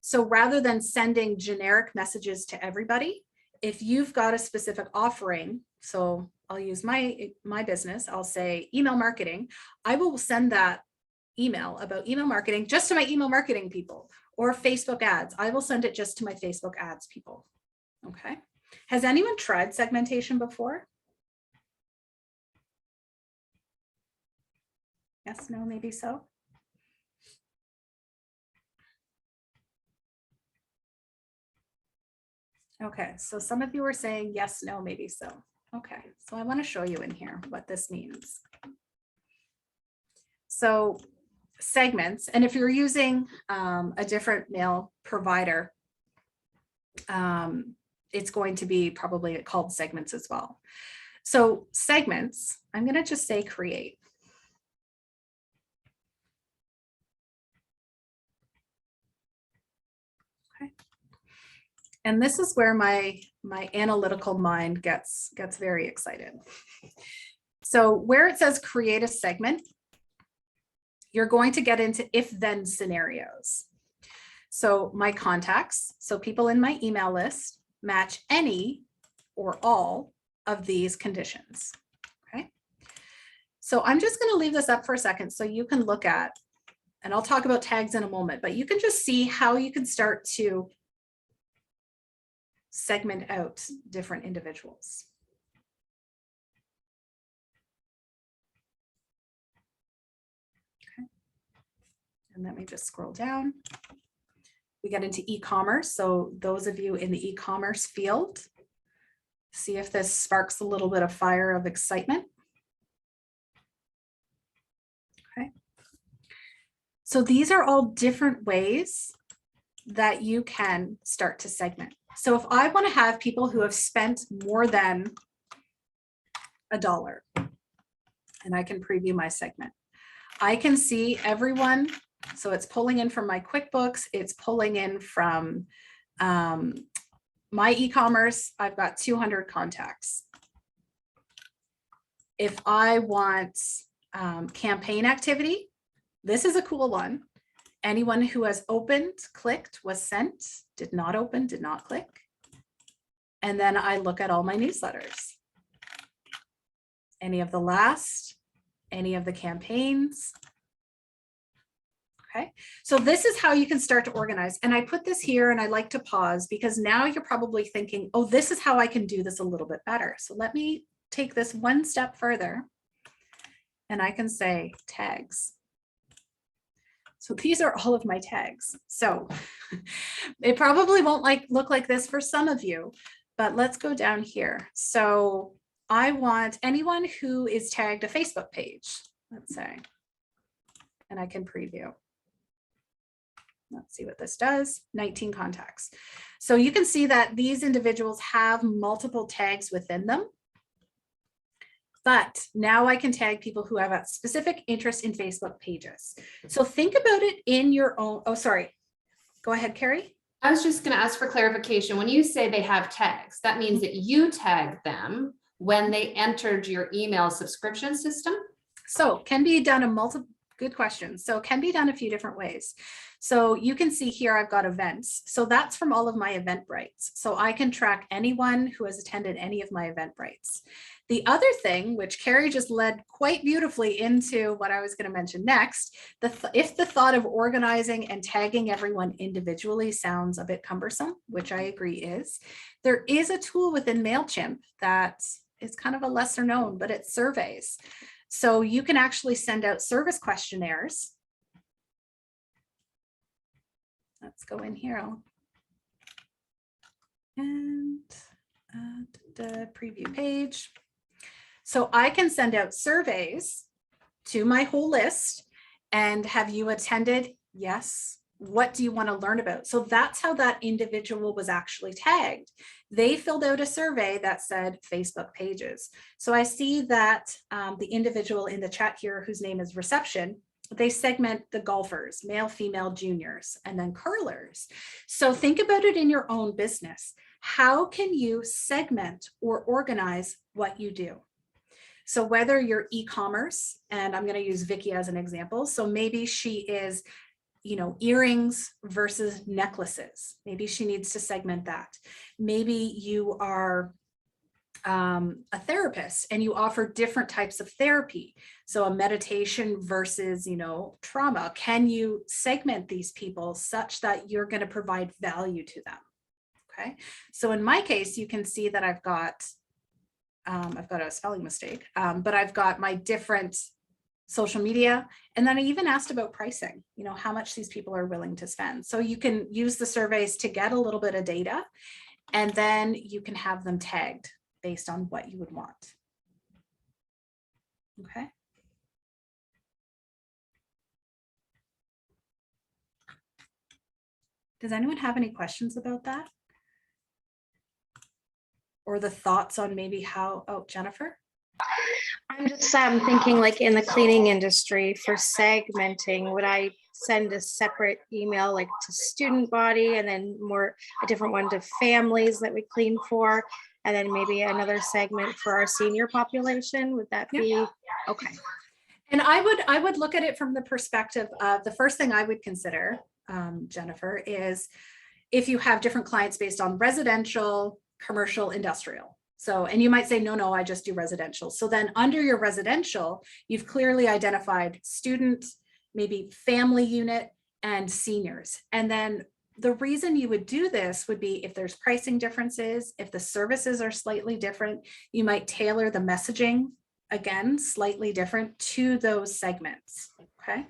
So rather than sending generic messages to everybody, if you've got a specific offering, so I'll use my business, I'll say email marketing, I will send that email about email marketing just to my email marketing people, or Facebook ads. I will send it just to my Facebook ads people. Okay. Has anyone tried segmentation before? Yes, no, maybe so. Okay, so some of you are saying yes, no, maybe so. Okay, so I want to show you in here what this means. So segments, and if you're using a different mail provider, it's going to be probably called segments as well. So segments, I'm going to just say create. Okay. And this is where my analytical mind gets very excited. So where it says create a segment, you're going to get into if-then scenarios. So my contacts, so people in my email list, match any or all of these conditions. Okay. So I'm just going to leave this up for a second so you can look at, and I'll talk about tags in a moment, but you can just see how you can start to segment out different individuals. Okay. And let me just scroll down. We get into e-commerce. So those of you in the e-commerce field, see if this sparks a little bit of fire of excitement. Okay. So these are all different ways that you can start to segment. So if I want to have people who have spent more than $1, and I can preview my segment, I can see everyone. So it's pulling in from my QuickBooks, it's pulling in from my e-commerce. I've got 200 contacts. If I want campaign activity, this is a cool one. Anyone who has opened, clicked, was sent, did not open, did not click. And then I look at all my newsletters. Any of the last, any of the campaigns. Okay, so this is how you can start to organize. And I put this here and I like to pause because now you're probably thinking, oh, this is how I can do this a little bit better. So let me take this one step further and I can say tags. So these are all of my tags. So it probably won't look like this for some of you, but let's go down here. So I want anyone who is tagged a Facebook page, let's say, and I can preview. Let's see what this does. 19 contacts. So you can see that these individuals have multiple tags within them. But now I can tag people who have a specific interest in Facebook pages. So think about it in your own, oh, sorry. Go ahead, Carrie. I was just going to ask for clarification. When you say they have tags, that means that you tag them when they entered your email subscription system? So can be done in multiple, good question. So it can be done a few different ways. So you can see here, I've got events. So that's from all of my Eventbrites. So I can track anyone who has attended any of my Eventbrites. The other thing, which Carrie just led quite beautifully into what I was going to mention next, if the thought of organizing and tagging everyone individually sounds a bit cumbersome, which I agree is, there is a tool within Mailchimp that is kind of a lesser known, but it's surveys. So you can actually send out service questionnaires. Let's go in here. And the preview page. So I can send out surveys to my whole list. And have you attended? Yes. What do you want to learn about? So that's how that individual was actually tagged. They filled out a survey that said Facebook pages. So I see that the individual in the chat here, whose name is Reception, they segment the golfers, male, female, juniors, and then curlers. So think about it in your own business. How can you segment or organize what you do? So whether you're e-commerce, and I'm going to use Vicky as an example. So maybe she is, you know, earrings versus necklaces. Maybe she needs to segment that. Maybe you are a therapist and you offer different types of therapy. So a meditation versus, you know, trauma. Can you segment these people such that you're going to provide value to them? Okay. So in my case, you can see that I've got a spelling mistake, but I've got my different social media. And then I even asked about pricing, you know, how much these people are willing to spend. So you can use the surveys to get a little bit of data, and then you can have them tagged based on what you would want. Okay. Does anyone have any questions about that? Or the thoughts on maybe how, oh, Jennifer? I'm just thinking, like in the cleaning industry, for segmenting, would I send a separate email like to student body, and then a different one to families that we clean for, and then maybe another segment for our senior population? Would that be okay? And I would look at it from the perspective of, the first thing I would consider, Jennifer, is if you have different clients based on residential, commercial, industrial. So, and you might say, no, I just do residential. So then under your residential, you've clearly identified student, maybe family unit, and seniors. And then the reason you would do this would be if there's pricing differences, if the services are slightly different, you might tailor the messaging, again, slightly different to those segments. Okay.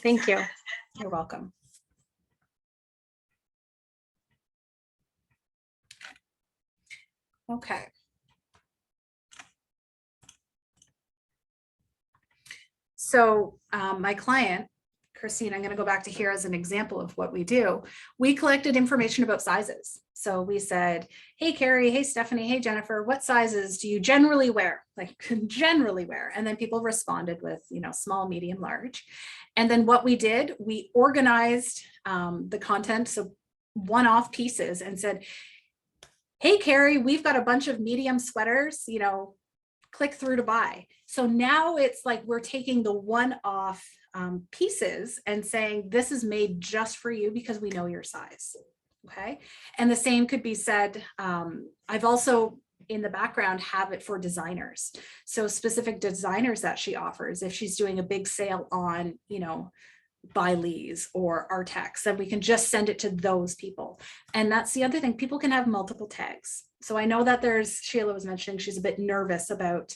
Thank you. You're welcome. Okay. So my client, Christine, I'm going to go back to here as an example of what we do. We collected information about sizes. So we said, hey, Carrie, hey, Stephanie, hey, Jennifer, what sizes do you generally wear? Like generally wear. And then people responded with, you know, small, medium, large. And then what we did, we organized the content. So one-off pieces, and said, hey, Carrie, we've got a bunch of medium sweaters, you know, click through to buy. So now it's like we're taking the one-off pieces and saying, this is made just for you because we know your size. Okay. And the same could be said. I've also in the background have it for designers. So specific designers that she offers, if she's doing a big sale on, you know, by Lee's or Artex, then we can just send it to those people. And that's the other thing, people can have multiple tags. So I know that Sheila was mentioning she's a bit nervous about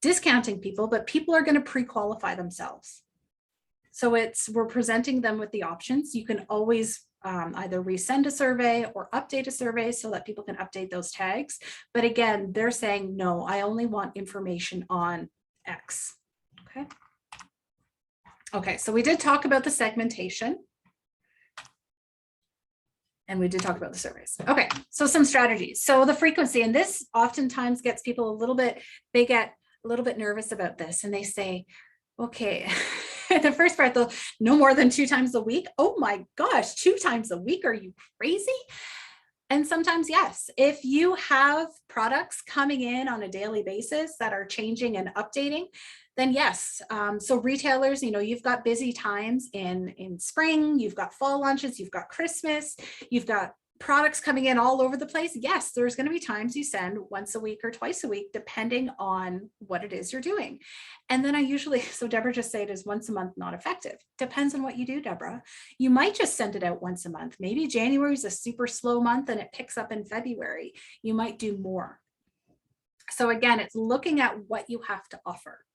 discounting people, but people are going to pre-qualify themselves. So we're presenting them with the options. You can always either resend a survey or update a survey so that people can update those tags. But again, they're saying, no, I only want information on X. Okay. Okay, so we did talk about the segmentation. And we did talk about the surveys. Okay, so some strategies. So the frequency, and this oftentimes gets people a little bit, they get a little bit nervous about this, and they say, okay, the first part though, no more than 2 times a week. Oh my gosh, 2 times a week, are you crazy? And sometimes, yes, if you have products coming in on a daily basis that are changing and updating, then yes. So retailers, you know, you've got busy times in spring, you've got fall launches, you've got Christmas, you've got products coming in all over the place. Yes, there's going to be times you send once a week or twice a week, depending on what it is you're doing. And then I usually, so Deborah just said, is once a month not effective? Depends on what you do, Deborah. You might just send it out once a month. Maybe January is a super slow month and it picks up in February. You might do more. So again, it's looking at what you have to offer.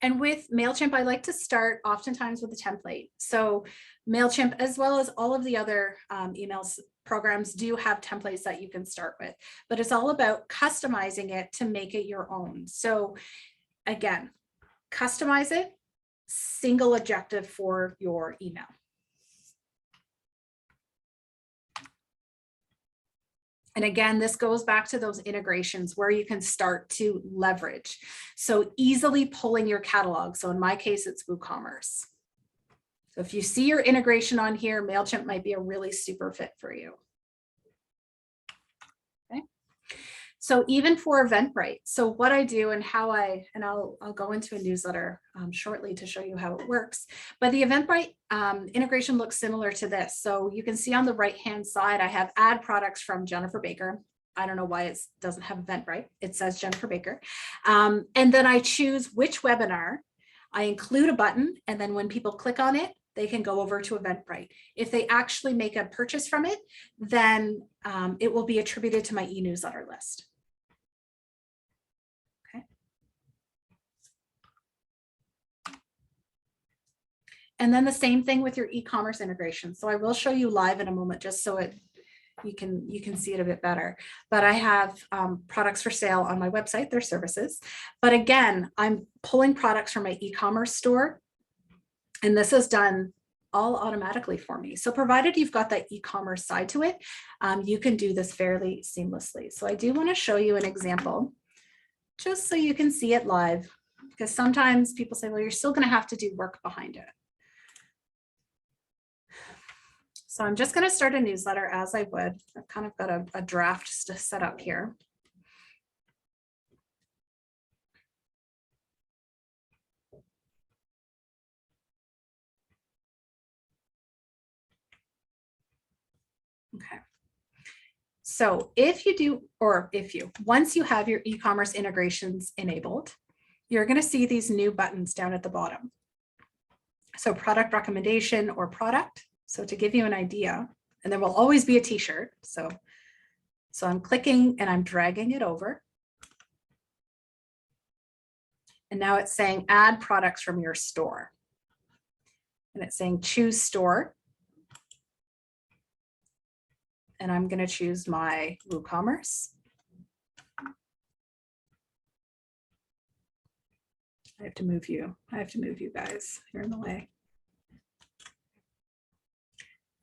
And with Mailchimp, I like to start oftentimes with a template. So Mailchimp, as well as all of the other emails programs, do have templates that you can start with, but it's all about customizing it to make it your own. So again, customize it, single objective for your email. And again, this goes back to those integrations where you can start to leverage. So easily pulling your catalog. So in my case, it's WooCommerce. So if you see your integration on here, Mailchimp might be a really super fit for you. Okay. So even for Eventbrite, so what I do and how I'll go into a newsletter shortly to show you how it works. But the Eventbrite integration looks similar to this. So you can see on the right-hand side, I have ad products from Jennifer Baker. I don't know why it doesn't have Eventbrite. It says Jennifer Baker. And then I choose which webinar. I include a button, and then when people click on it, they can go over to Eventbrite. If they actually make a purchase from it, then it will be attributed to my e-newsletter list. Okay. And then the same thing with your e-commerce integration. So I will show you live in a moment, just so you can see it a bit better. But I have products for sale on my website, their services. But again, I'm pulling products from my e-commerce store. And this is done all automatically for me. So provided you've got that e-commerce side to it, you can do this fairly seamlessly. So I do want to show you an example, just so you can see it live, because sometimes people say, well, you're still going to have to do work behind it. So I'm just going to start a newsletter as I would. I've kind of got a draft to set up here. Okay. So once you have your e-commerce integrations enabled, you're going to see these new buttons down at the bottom. So product recommendation or product. So to give you an idea, and there will always be a t-shirt. So I'm clicking and I'm dragging it over. And now it's saying add products from your store. And it's saying choose store. And I'm going to choose my WooCommerce. I have to move you guys. You're in the way.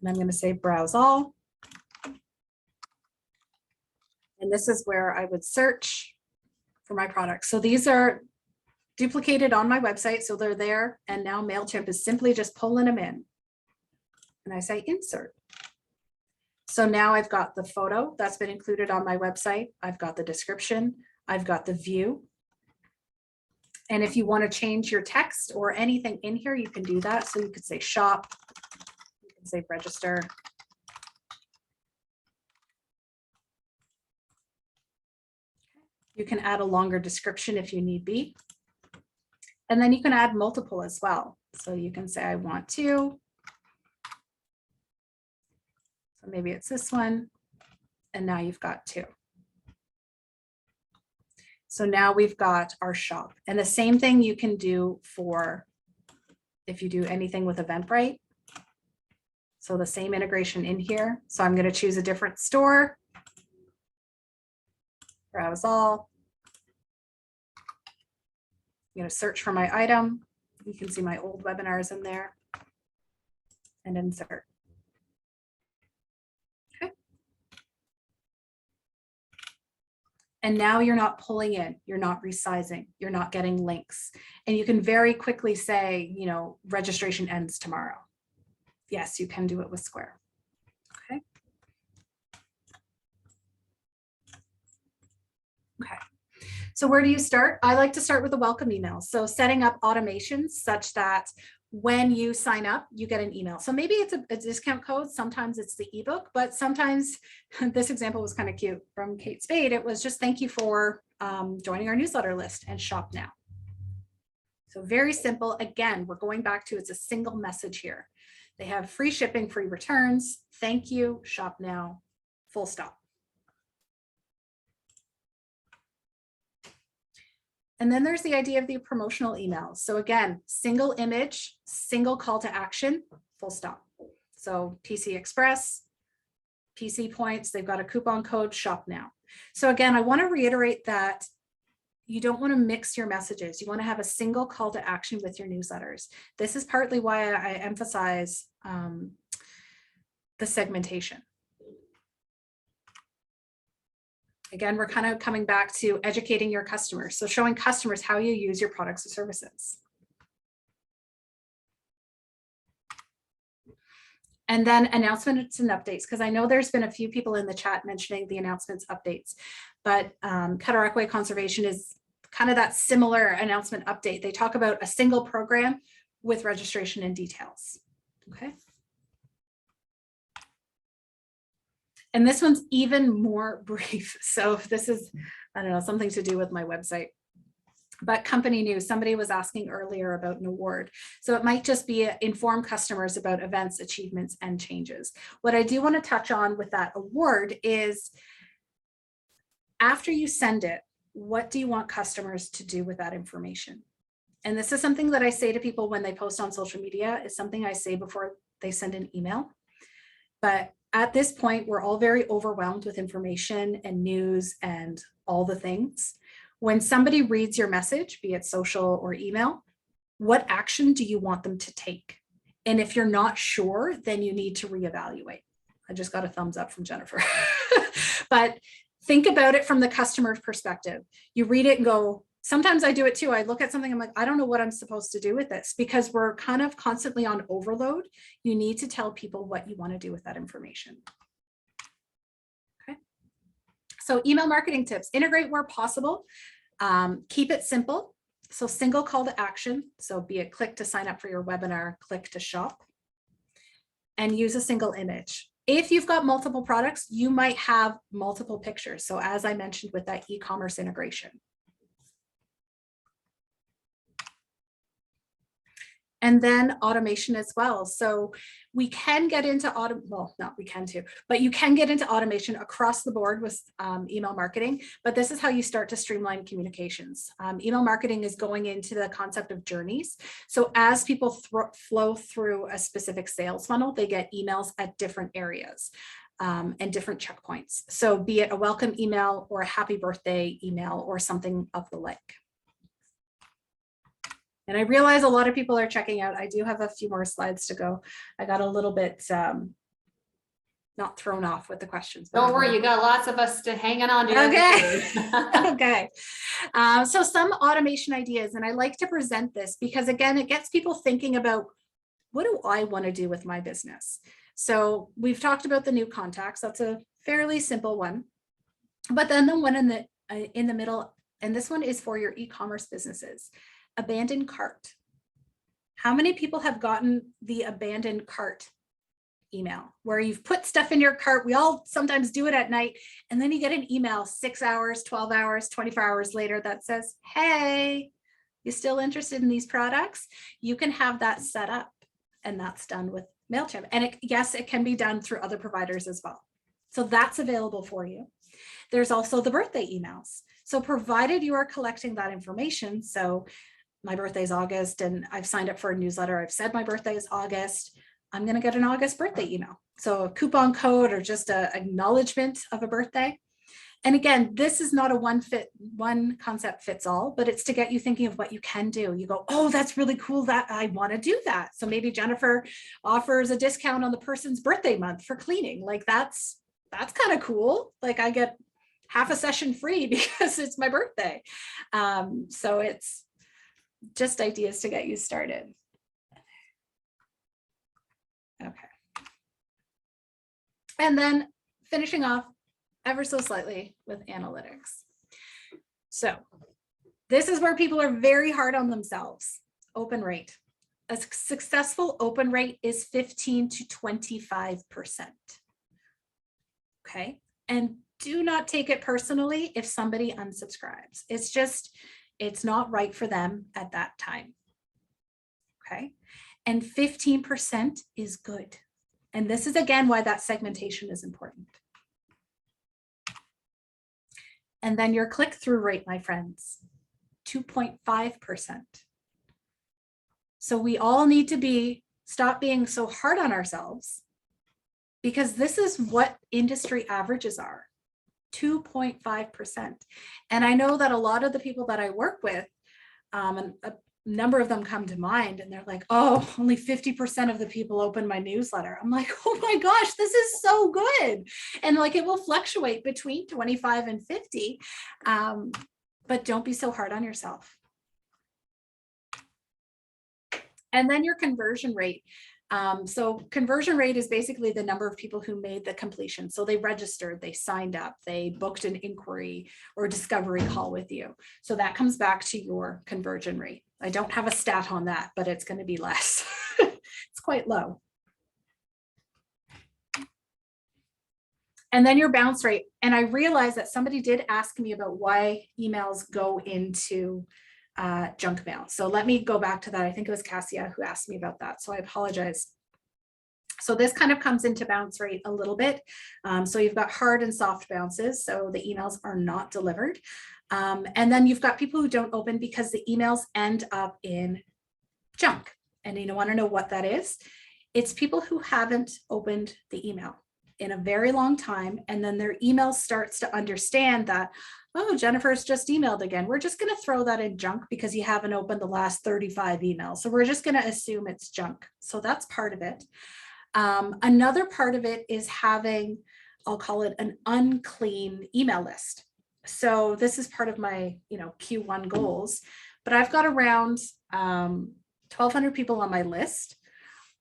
And I'm going to say browse all. And this is where I would search for my products. So these are duplicated on my website, so they're there. And now Mailchimp is simply just pulling them in. And I say insert. So now I've got the photo that's been included on my website. I've got the description. I've got the view. And if you want to change your text or anything in here, you can do that. So you could say shop, you can say register. You can add a longer description if you need be. And then you can add multiple as well. So you can say, I want to. So maybe it's this one. And now you've got two. So now we've got our shop. And the same thing you can do for if you do anything with Eventbrite. So the same integration in here. So I'm going to choose a different store. Browse all. I'm going to search for my item. You can see my old webinars in there. And insert. Okay. And now you're not pulling in, you're not resizing, you're not getting links. And you can very quickly say, you know, registration ends tomorrow. Yes, you can do it with Square. Okay. Okay. So where do you start? I like to start with a welcome email. So setting up automations such that when you sign up, you get an email. So maybe it's a discount code. Sometimes it's the ebook, but sometimes this example was kind of cute from Kate Spade. It was just thank you for joining our newsletter list and shop now. So very simple. Again, we're going back to it's a single message here. They have free shipping, free returns. Thank you, shop now, full stop. And then there's the idea of the promotional emails. So again, single image, single call to action, full stop. So PC Express, PC Points, they've got a coupon code, shop now. So again, I want to reiterate that you don't want to mix your messages. You want to have a single call to action with your newsletters. This is partly why I emphasize the segmentation. Again, we're kind of coming back to educating your customers. So showing customers how you use your products or services. And then announcements and updates, because I know there's been a few people in the chat mentioning the announcements updates, but Cataraqui Conservation is kind of that similar announcement update. They talk about a single program with registration and details. Okay. And this one's even more brief. So this is, I don't know, something to do with my website. But company news, somebody was asking earlier about an award. So it might just be inform customers about events, achievements, and changes. What I do want to touch on with that award is after you send it, what do you want customers to do with that information? And this is something that I say to people when they post on social media, is something I say before they send an email. But at this point, we're all very overwhelmed with information and news and all the things. When somebody reads your message, be it social or email, what action do you want them to take? And if you're not sure, then you need to reevaluate. I just got a thumbs up from Jennifer. But think about it from the customer's perspective. You read it and go, sometimes I do it too. I look at something, I'm like, I don't know what I'm supposed to do with this, because we're kind of constantly on overload. You need to tell people what you want to do with that information. Okay. So email marketing tips, integrate where possible. Keep it simple. So single call to action. So be it click to sign up for your webinar, click to shop, and use a single image. If you've got multiple products, you might have multiple pictures. So as I mentioned with that e-commerce integration. And then automation as well. So we can get into but you can get into automation across the board with email marketing, but this is how you start to streamline communications. Email marketing is going into the concept of journeys. So as people flow through a specific sales funnel, they get emails at different areas and different checkpoints. So be it a welcome email or a happy birthday email or something of the like. And I realize a lot of people are checking out. I do have a few more slides to go. I got a little bit not thrown off with the questions. Don't worry, you got lots of us to hanging on to. Okay. Okay. So some automation ideas, and I like to present this because again, it gets people thinking about what do I want to do with my business? So we've talked about the new contacts. That's a fairly simple one. But then the one in the middle, and this one is for your e-commerce businesses. Abandoned cart. How many people have gotten the abandoned cart email where you've put stuff in your cart? We all sometimes do it at night, and then you get an email 6 hours, 12 hours, 24 hours later that says, hey, you still interested in these products? You can have that set up, and that's done with Mailchimp. And yes, it can be done through other providers as well. So that's available for you. There's also the birthday emails. So provided you are collecting that information, so my birthday is August and I've signed up for a newsletter. I've said my birthday is August. I'm going to get an August birthday email. So a coupon code or just an acknowledgement of a birthday. And again, this is not a one concept fits all, but it's to get you thinking of what you can do. You go, oh, that's really cool that I want to do that. So maybe Jennifer offers a discount on the person's birthday month for cleaning. Like that's kind of cool. Like I get half a session free because it's my birthday. So it's just ideas to get you started. Okay. And then finishing off ever so slightly with analytics. So this is where people are very hard on themselves. Open rate. A successful open rate is 15 to 25%. Okay. And do not take it personally if somebody unsubscribes. It's not right for them at that time. Okay. And 15% is good. And this is again why that segmentation is important. And then your click-through rate, my friends, 2.5%. So we all need to stop being so hard on ourselves, because this is what industry averages are, 2.5%. And I know that a lot of the people that I work with, and a number of them come to mind, and they're like, oh, only 50% of the people open my newsletter. I'm like, oh my gosh, this is so good. And like, it will fluctuate between 25 and 50, but don't be so hard on yourself. And then your conversion rate. So conversion rate is basically the number of people who made the completion. So they registered, they signed up, they booked an inquiry or discovery call with you. So that comes back to your conversion rate. I don't have a stat on that, but it's going to be less. It's quite low. And then your bounce rate. And I realized that somebody did ask me about why emails go into junk mail. So let me go back to that. I think it was Cassia who asked me about that. So I apologize. So this kind of comes into bounce rate a little bit. So you've got hard and soft bounces. So the emails are not delivered. And then you've got people who don't open because the emails end up in junk. And you want to know what that is? It's people who haven't opened the email in a very long time. And then their email starts to understand that, oh, Jennifer's just emailed again. We're just going to throw that in junk because you haven't opened the last 35 emails. So we're just going to assume it's junk. So that's part of it. Another part of it is having, I'll call it an unclean email list. So this is part of my, Q1 goals, but I've got around 1,200 people on my list.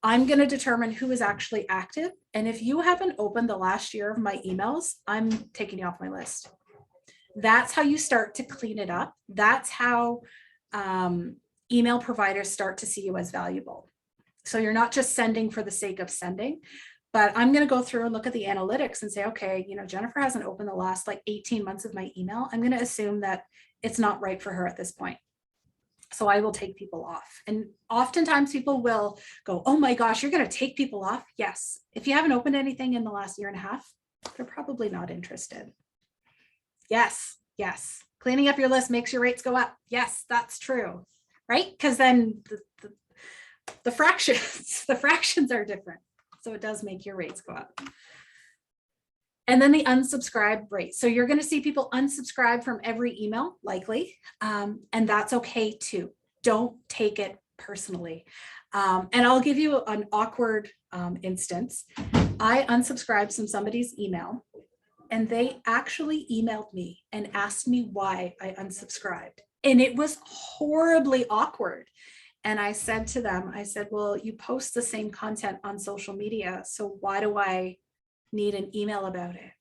I'm going to determine who is actually active. And if you haven't opened the last year of my emails, I'm taking you off my list. That's how you start to clean it up. That's how email providers start to see you as valuable. So you're not just sending for the sake of sending, but I'm going to go through and look at the analytics and say, okay, Jennifer hasn't opened the last 18 months of my email. I'm going to assume that it's not right for her at this point. So I will take people off. And oftentimes people will go, oh my gosh, you're going to take people off? Yes. If you haven't opened anything in the last year and a half, they're probably not interested. Yes. Yes. Cleaning up your list makes your rates go up. Yes, that's true. Right? Because then the fractions are different. So it does make your rates go up. And then the unsubscribe rate. So you're going to see people unsubscribe from every email, likely, and that's okay too. Don't take it personally. And I'll give you an awkward instance. I unsubscribed from somebody's email, and they actually emailed me and asked me why I unsubscribed. And it was horribly awkward. And I said to them, well, you post the same content on social media, so why do I need an email about it?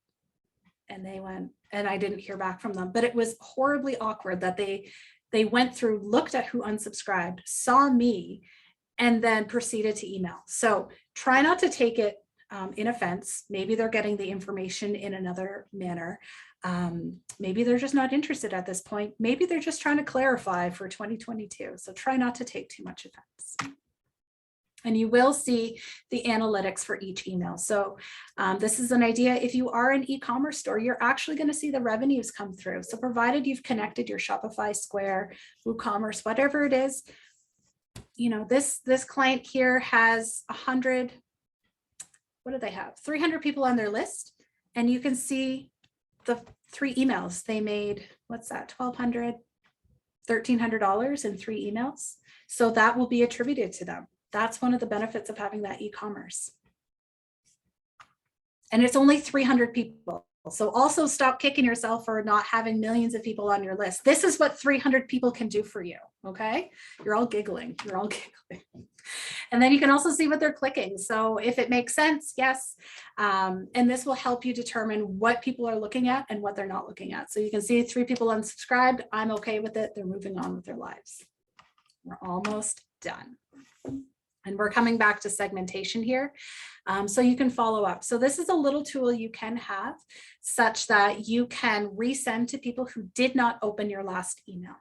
And they went, and I didn't hear back from them, but it was horribly awkward that they went through, looked at who unsubscribed, saw me, and then proceeded to email. So try not to take it in offense. Maybe they're getting the information in another manner. Maybe they're just not interested at this point. Maybe they're just trying to clarify for 2022. So try not to take too much offense. And you will see the analytics for each email. So this is an idea. If you are an e-commerce store, you're actually going to see the revenues come through. So provided you've connected your Shopify, Square, WooCommerce, whatever it is, this client here has 100, what do they have? 300 people on their list. And you can see the 3 emails they made. What's that? $1,200, $1,300 in 3 emails. So that will be attributed to them. That's one of the benefits of having that e-commerce. And it's only 300 people. So also stop kicking yourself for not having millions of people on your list. This is what 300 people can do for you. Okay. You're all giggling. You're all giggling. And then you can also see what they're clicking. So if it makes sense, yes. And this will help you determine what people are looking at and what they're not looking at. So you can see 3 people unsubscribed. I'm okay with it. They're moving on with their lives. We're almost done. And we're coming back to segmentation here. So you can follow up. So this is a little tool you can have such that you can resend to people who did not open your last email.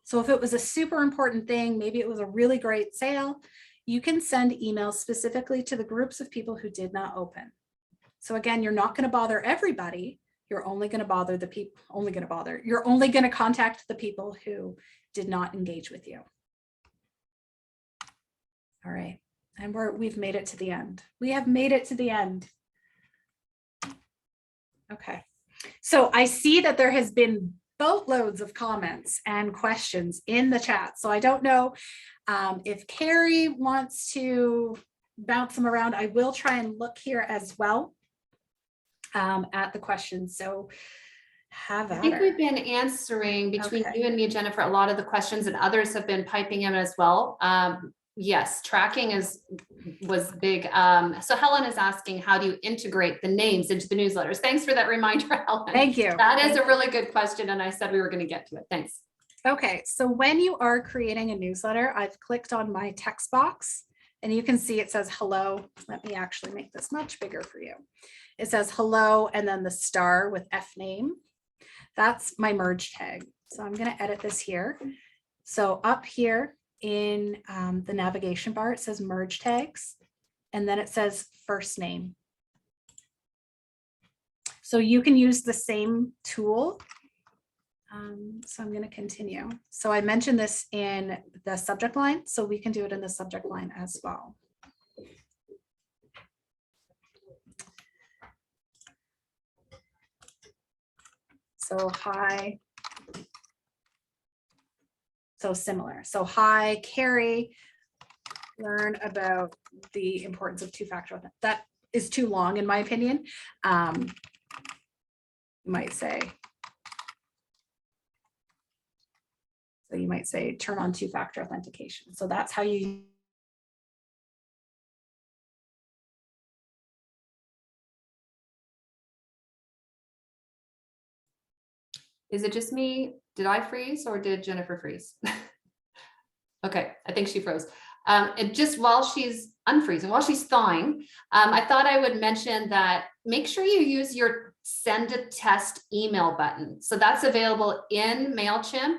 So if it was a super important thing, maybe it was a really great sale, you can send emails specifically to the groups of people who did not open. So again, you're not going to bother everybody. You're only going to bother the people, you're only going to contact the people who did not engage with you. All right. And we've made it to the end. We have made it to the end. Okay. So I see that there has been boatloads of comments and questions in the chat. So I don't know if Carrie wants to bounce them around. I will try and look here as well at the questions. So have at I think her. we've been answering between Okay. you and me, Jennifer, a lot of the questions, and others have been piping in as well. Yes, tracking was big. So Helen is asking, how do you integrate the names into the newsletters? Thanks for that reminder, Helen. Thank you. That is a really good question, and I said we were going to get to it. Thanks. Okay, so when you are creating a newsletter, I've clicked on my text box and you can see it says hello. Let me actually make this much bigger for you. It says hello and then the star with F name. That's my merge tag. So I'm going to edit this here. So up here in the navigation bar, it says merge tags, and then it says first name. So you can use the same tool. So I'm going to continue. So I mentioned this in the subject line, so we can do it in the subject line as well. So hi. So similar. So hi, Carrie, learn about the importance of two-factor. That is too long, in my opinion. You might say, so you might say, turn on two-factor authentication. So that's how you. Is it just me? Did I freeze or did Jennifer freeze? Okay, I think she froze. And just while she's unfreezing, while she's thawing, I thought I would mention that make sure you use your send a test email button. So that's available in Mailchimp.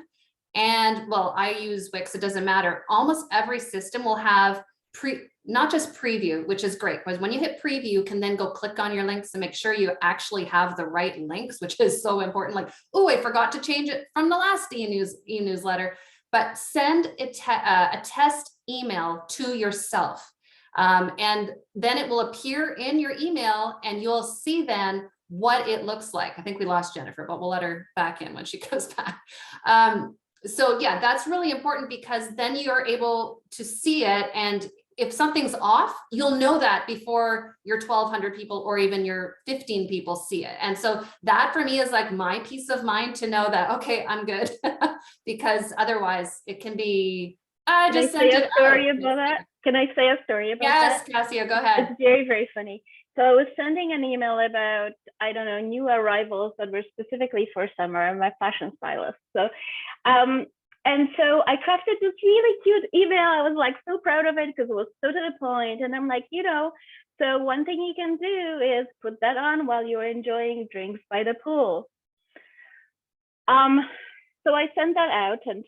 And well, I use Wix, it doesn't matter. Almost every system will have not just preview, which is great, because when you hit preview, you can then go click on your links and make sure you actually have the right links, which is so important. Like, oh, I forgot to change it from the last e-newsletter, but send a test email to yourself. And then it will appear in your email and you'll see then what it looks like. I think we lost Jennifer, but we'll let her back in when she goes back. So yeah, that's really important because then you're able to see it. And if something's off, you'll know that before your 1,200 people or even your 15 people see it. And so that for me is like my peace of mind to know that, okay, I'm good. Because otherwise it can be, I just sent it out. Can I say a story about that? Yes, Cassia, go ahead. It's very, very funny. So I was sending an email about, I don't know, new arrivals that were specifically for summer. I'm a fashion stylist. So, and so I crafted this really cute email. I was like so proud of it because it was so to the point. And I'm like, you know, so one thing you can do is put that on while you're enjoying drinks by the pool. So I sent that out and,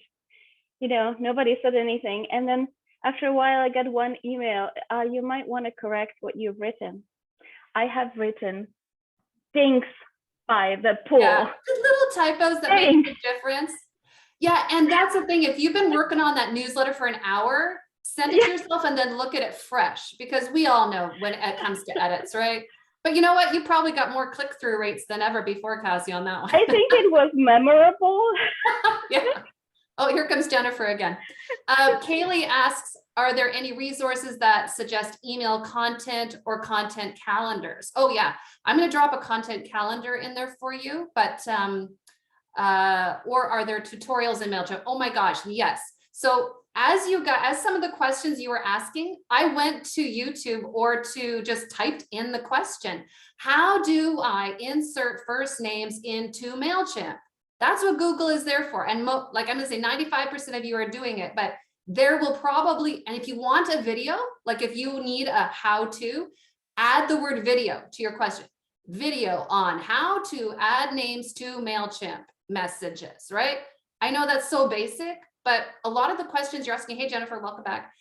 you know, nobody said anything. And then after a while, I got one email. You might want to correct what you've written. I have written "Thanks" by the pool. Yeah, just little typos that make a big difference. Yeah, and that's the thing. If you've been working on that newsletter for an hour, send it to yourself and then look at it fresh, because we all know when it comes to edits, right? But you know what? You probably got more click-through rates than ever before, Cassie, on that one. I think it was memorable. Yeah. Oh, here comes Jennifer again. Kaylee asks, are there any resources that suggest email content or content calendars? Oh yeah, I'm going to drop a content calendar in there for you, but or are there tutorials in Mailchimp? Oh my gosh, yes. So as some of the questions you were asking, I went to YouTube or to just typed in the question, how do I insert first names into Mailchimp? That's what Google is there for. And like I'm gonna say 95% of you are doing it, but there will probably, and if you want a video, like if you need a how to, add the word video to your question. Video on how to add names to Mailchimp messages, right? I know that's so basic, but a lot of the questions you're asking, hey, Jennifer, welcome back.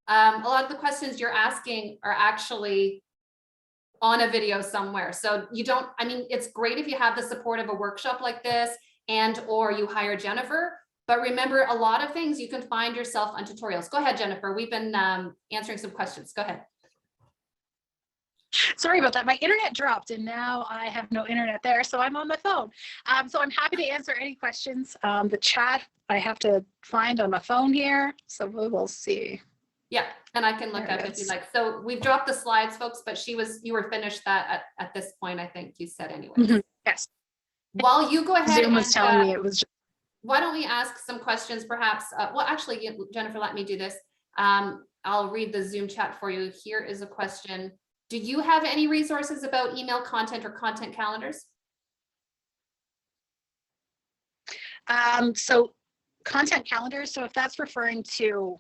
A lot of the questions you're asking are actually on a video somewhere. So you don't, I mean, it's great if you have the support of a workshop like this and or you hire Jennifer. But remember, a lot of things you can find yourself on tutorials. Go ahead, Jennifer. We've been answering some questions. Go ahead. Sorry about that. My internet dropped and now I have no internet there, so I'm on my phone. So I'm happy to answer any questions. The chat I have to find on my phone here, so we will see. Yeah, and I can look There up it if you is. like. So we've dropped the slides, folks, but you were finished that at this point, I think you said anyways. Mhm. Yes. While you go ahead Zoom was and, telling me it was just why don't we ask some questions perhaps? Well, actually, Jennifer, let me do this. I'll read the Zoom chat for you. Here is a question. Do you have any resources about email content or content calendars? so content calendars. So if that's referring to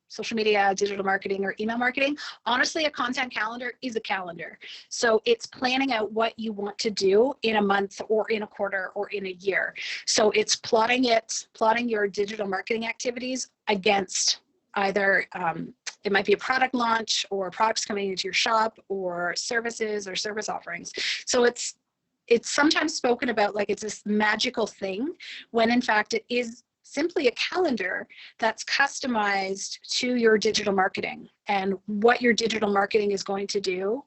social media, digital marketing, or email marketing, honestly, a content calendar is a calendar. So it's planning out what you want to do in a month or in a quarter or in a year. So it's plotting your digital marketing activities against either it might be a product launch or products coming into your shop or services or service offerings. So it's sometimes spoken about like it's this magical thing when in fact it is simply a calendar that's customized to your digital marketing and what your digital marketing is going to do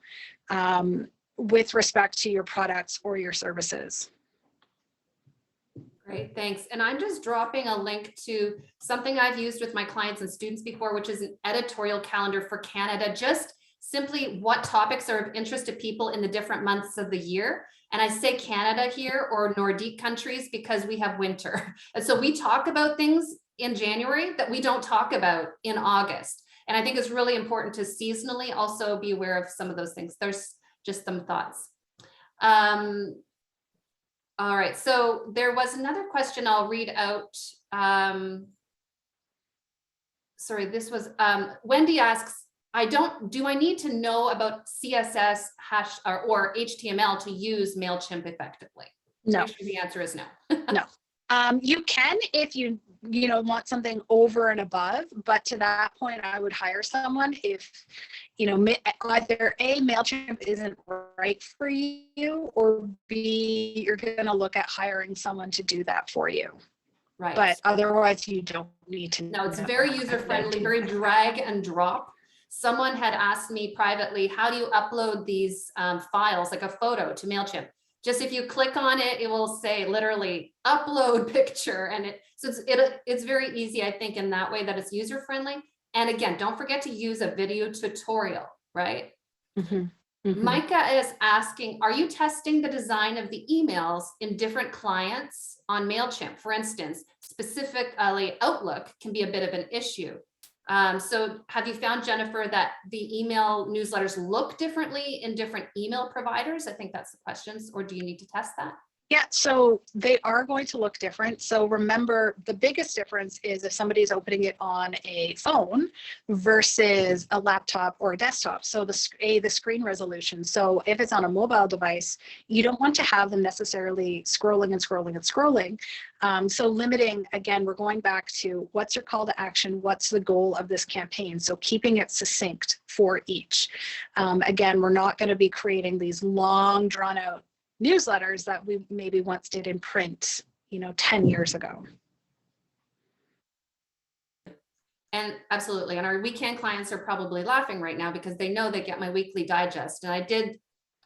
with respect to your products or your services. Great, thanks. And I'm just dropping a link to something I've used with my clients and students before, which is an editorial calendar for Canada, just simply what topics are of interest to people in the different months of the year. And I say Canada here or Nordic countries because we have winter. And so we talk about things in January that we don't talk about in August. And I think it's really important to seasonally also be aware of some of those things. There's just some thoughts. All right, so there was another question I'll read out. Sorry, this was, Wendy asks, do I need to know about CSS or HTML to use Mailchimp effectively? No. Make sure the answer is no. No. You can if you want something over and above, but to that point, I would hire someone if, either A, Mailchimp isn't right for you, or B, you're going to look at hiring someone to do that for you. Right. But otherwise, you don't need to. No, it's very user-friendly, very drag and drop. Someone had asked me privately, how do you upload these files, like a photo, to Mailchimp? Just if you click on it, it will say literally upload picture. And it's very easy, I think, in that way that it's user-friendly. And again, don't forget to use a video tutorial, right? Mm-hmm. Mm-hmm. Micah is asking, are you testing the design of the emails in different clients on Mailchimp? For instance, specifically Outlook can be a bit of an issue. So have you found, Jennifer, that the email newsletters look differently in different email providers? I think that's the questions, or do you need to test that? Yeah, so they are going to look different. So remember, the biggest difference is if somebody's opening it on a phone versus a laptop or a desktop. So the screen resolution. So if it's on a mobile device, you don't want to have them necessarily scrolling and scrolling and scrolling. So limiting, again, we're going back to what's your call to action? What's the goal of this campaign? So keeping it succinct for each. Again, we're not going to be creating these long drawn out newsletters that we maybe once did in print, 10 years ago. And absolutely. And our weekend clients are probably laughing right now because they know they get my weekly digest. And I did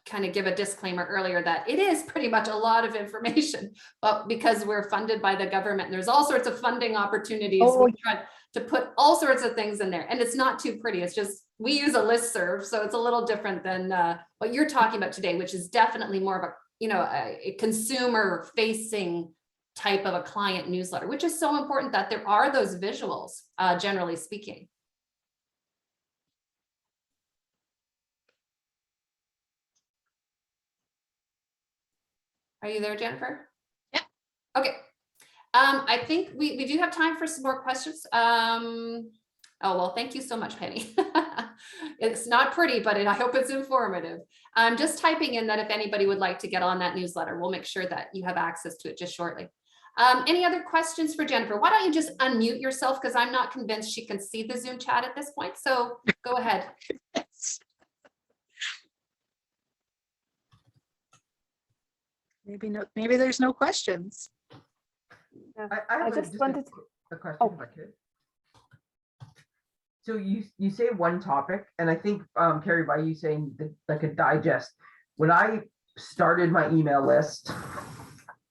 kind of give a disclaimer earlier that it is pretty much a lot of information, but because we're funded by the government, and there's all sorts of funding opportunities, we try to put all sorts of things in there. And it's not too pretty. It's just, we use a listserv, so it's a little different than what you're talking about today, which is definitely more of a consumer facing type of a client newsletter, which is so important that there are those visuals, generally speaking. Are you there, Jennifer? Yeah. Okay. I think we do have time for some more questions. Oh, well, thank you so much, Penny. It's not pretty, but I hope it's informative. I'm just typing in that if anybody would like to get on that newsletter, we'll make sure that you have access to it just shortly. Any other questions for Jennifer? Why don't you just unmute yourself, because I'm not convinced she can see the Zoom chat at this point. So go ahead. maybe there's no questions. I just just wanted a question oh. if I could. So you say one topic, and I think Carrie, by you saying like a digest, when I started my email list,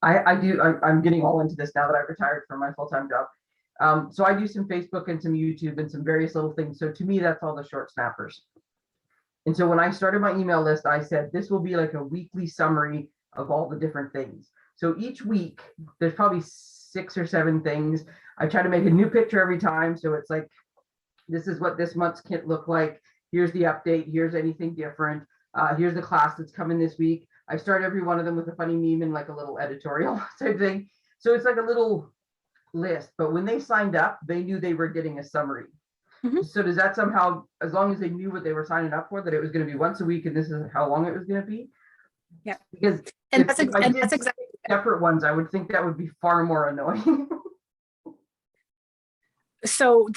I'm getting all into this now that I've retired from my full-time job. So I do some Facebook and some YouTube and some various little things. So to me, that's all the short snappers. And so when I started my email list, I said this will be like a weekly summary of all the different things. So each week, there's probably 6 or 7 things. I try to make a new picture every time. So it's like, this is what this month's kit look like. Here's the update. Here's anything different. Here's the class that's coming this week. I start every one of them with a funny meme and like a little editorial type thing. So it's like a little list, but when they signed up, they knew they were getting a summary. Mhm. So does that somehow, as long as they knew what they were signing up for, that it was going to be once a week and this is how long it was going to be? Yeah. Because And if that's I did exactly separate ones, I would think that would be far more annoying. so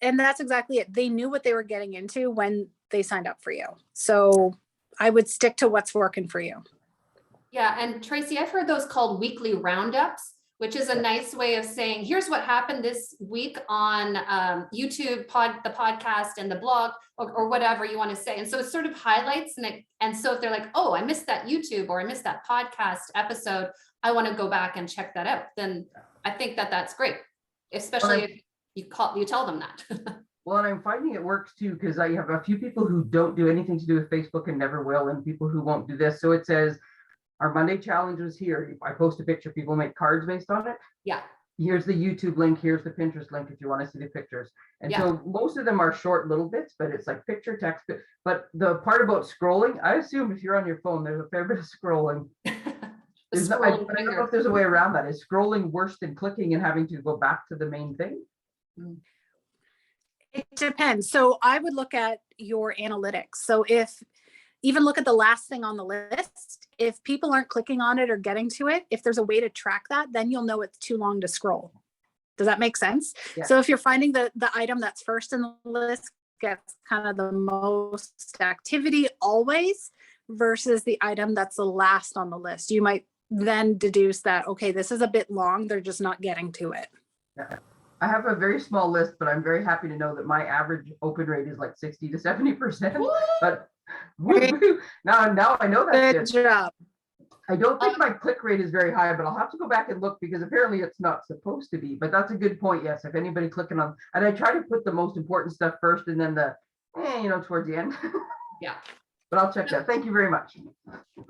and that's exactly it. They knew what they were getting into when they signed up for you. So I would stick to what's working for you. Yeah, and Tracy, I've heard those called weekly roundups, which is a nice way of saying, here's what happened this week on YouTube, the podcast and the blog, or whatever you want to say. And so it sort of highlights, and so if they're like, oh, I missed that YouTube or I missed that podcast episode, I want to go back and check that out. Then I think that's great, especially if you tell them that. Well, and I'm finding it works too, because I have a few people who don't do anything to do with Facebook and never will, and people who won't do this. So it says, our Monday challenge was here. I post a picture, people make cards based on it. Yeah. Here's the YouTube link, here's the Pinterest link if you want to see the pictures. And Yeah. so most of them are short little bits, but it's like picture, text. But the part about scrolling, I assume if you're on your phone, there's a fair bit of scrolling. I don't know if there's a way around that. Is scrolling worse than clicking and having to go back to the main thing? It depends. So I would look at your analytics. So even look at the last thing on the list. If people aren't clicking on it or getting to it, if there's a way to track that, then you'll know it's too long to scroll. Does that make sense? Yeah. So if you're finding the item that's first in the list gets kind of the most activity always versus the item that's the last on the list, you might then deduce that, okay, this is a bit long. They're just not getting to it. Yeah. I have a very small list, but I'm very happy to know that my average open rate is like 60 to 70%. But now I know that's Good job. I don't think my click rate is very high, but I'll have to go back and look because apparently it's not supposed to be. But that's a good point. Yes, if anybody clicking on, and I try to put the most important stuff first and then towards the end. Yeah. But I'll check that. Thank you very much.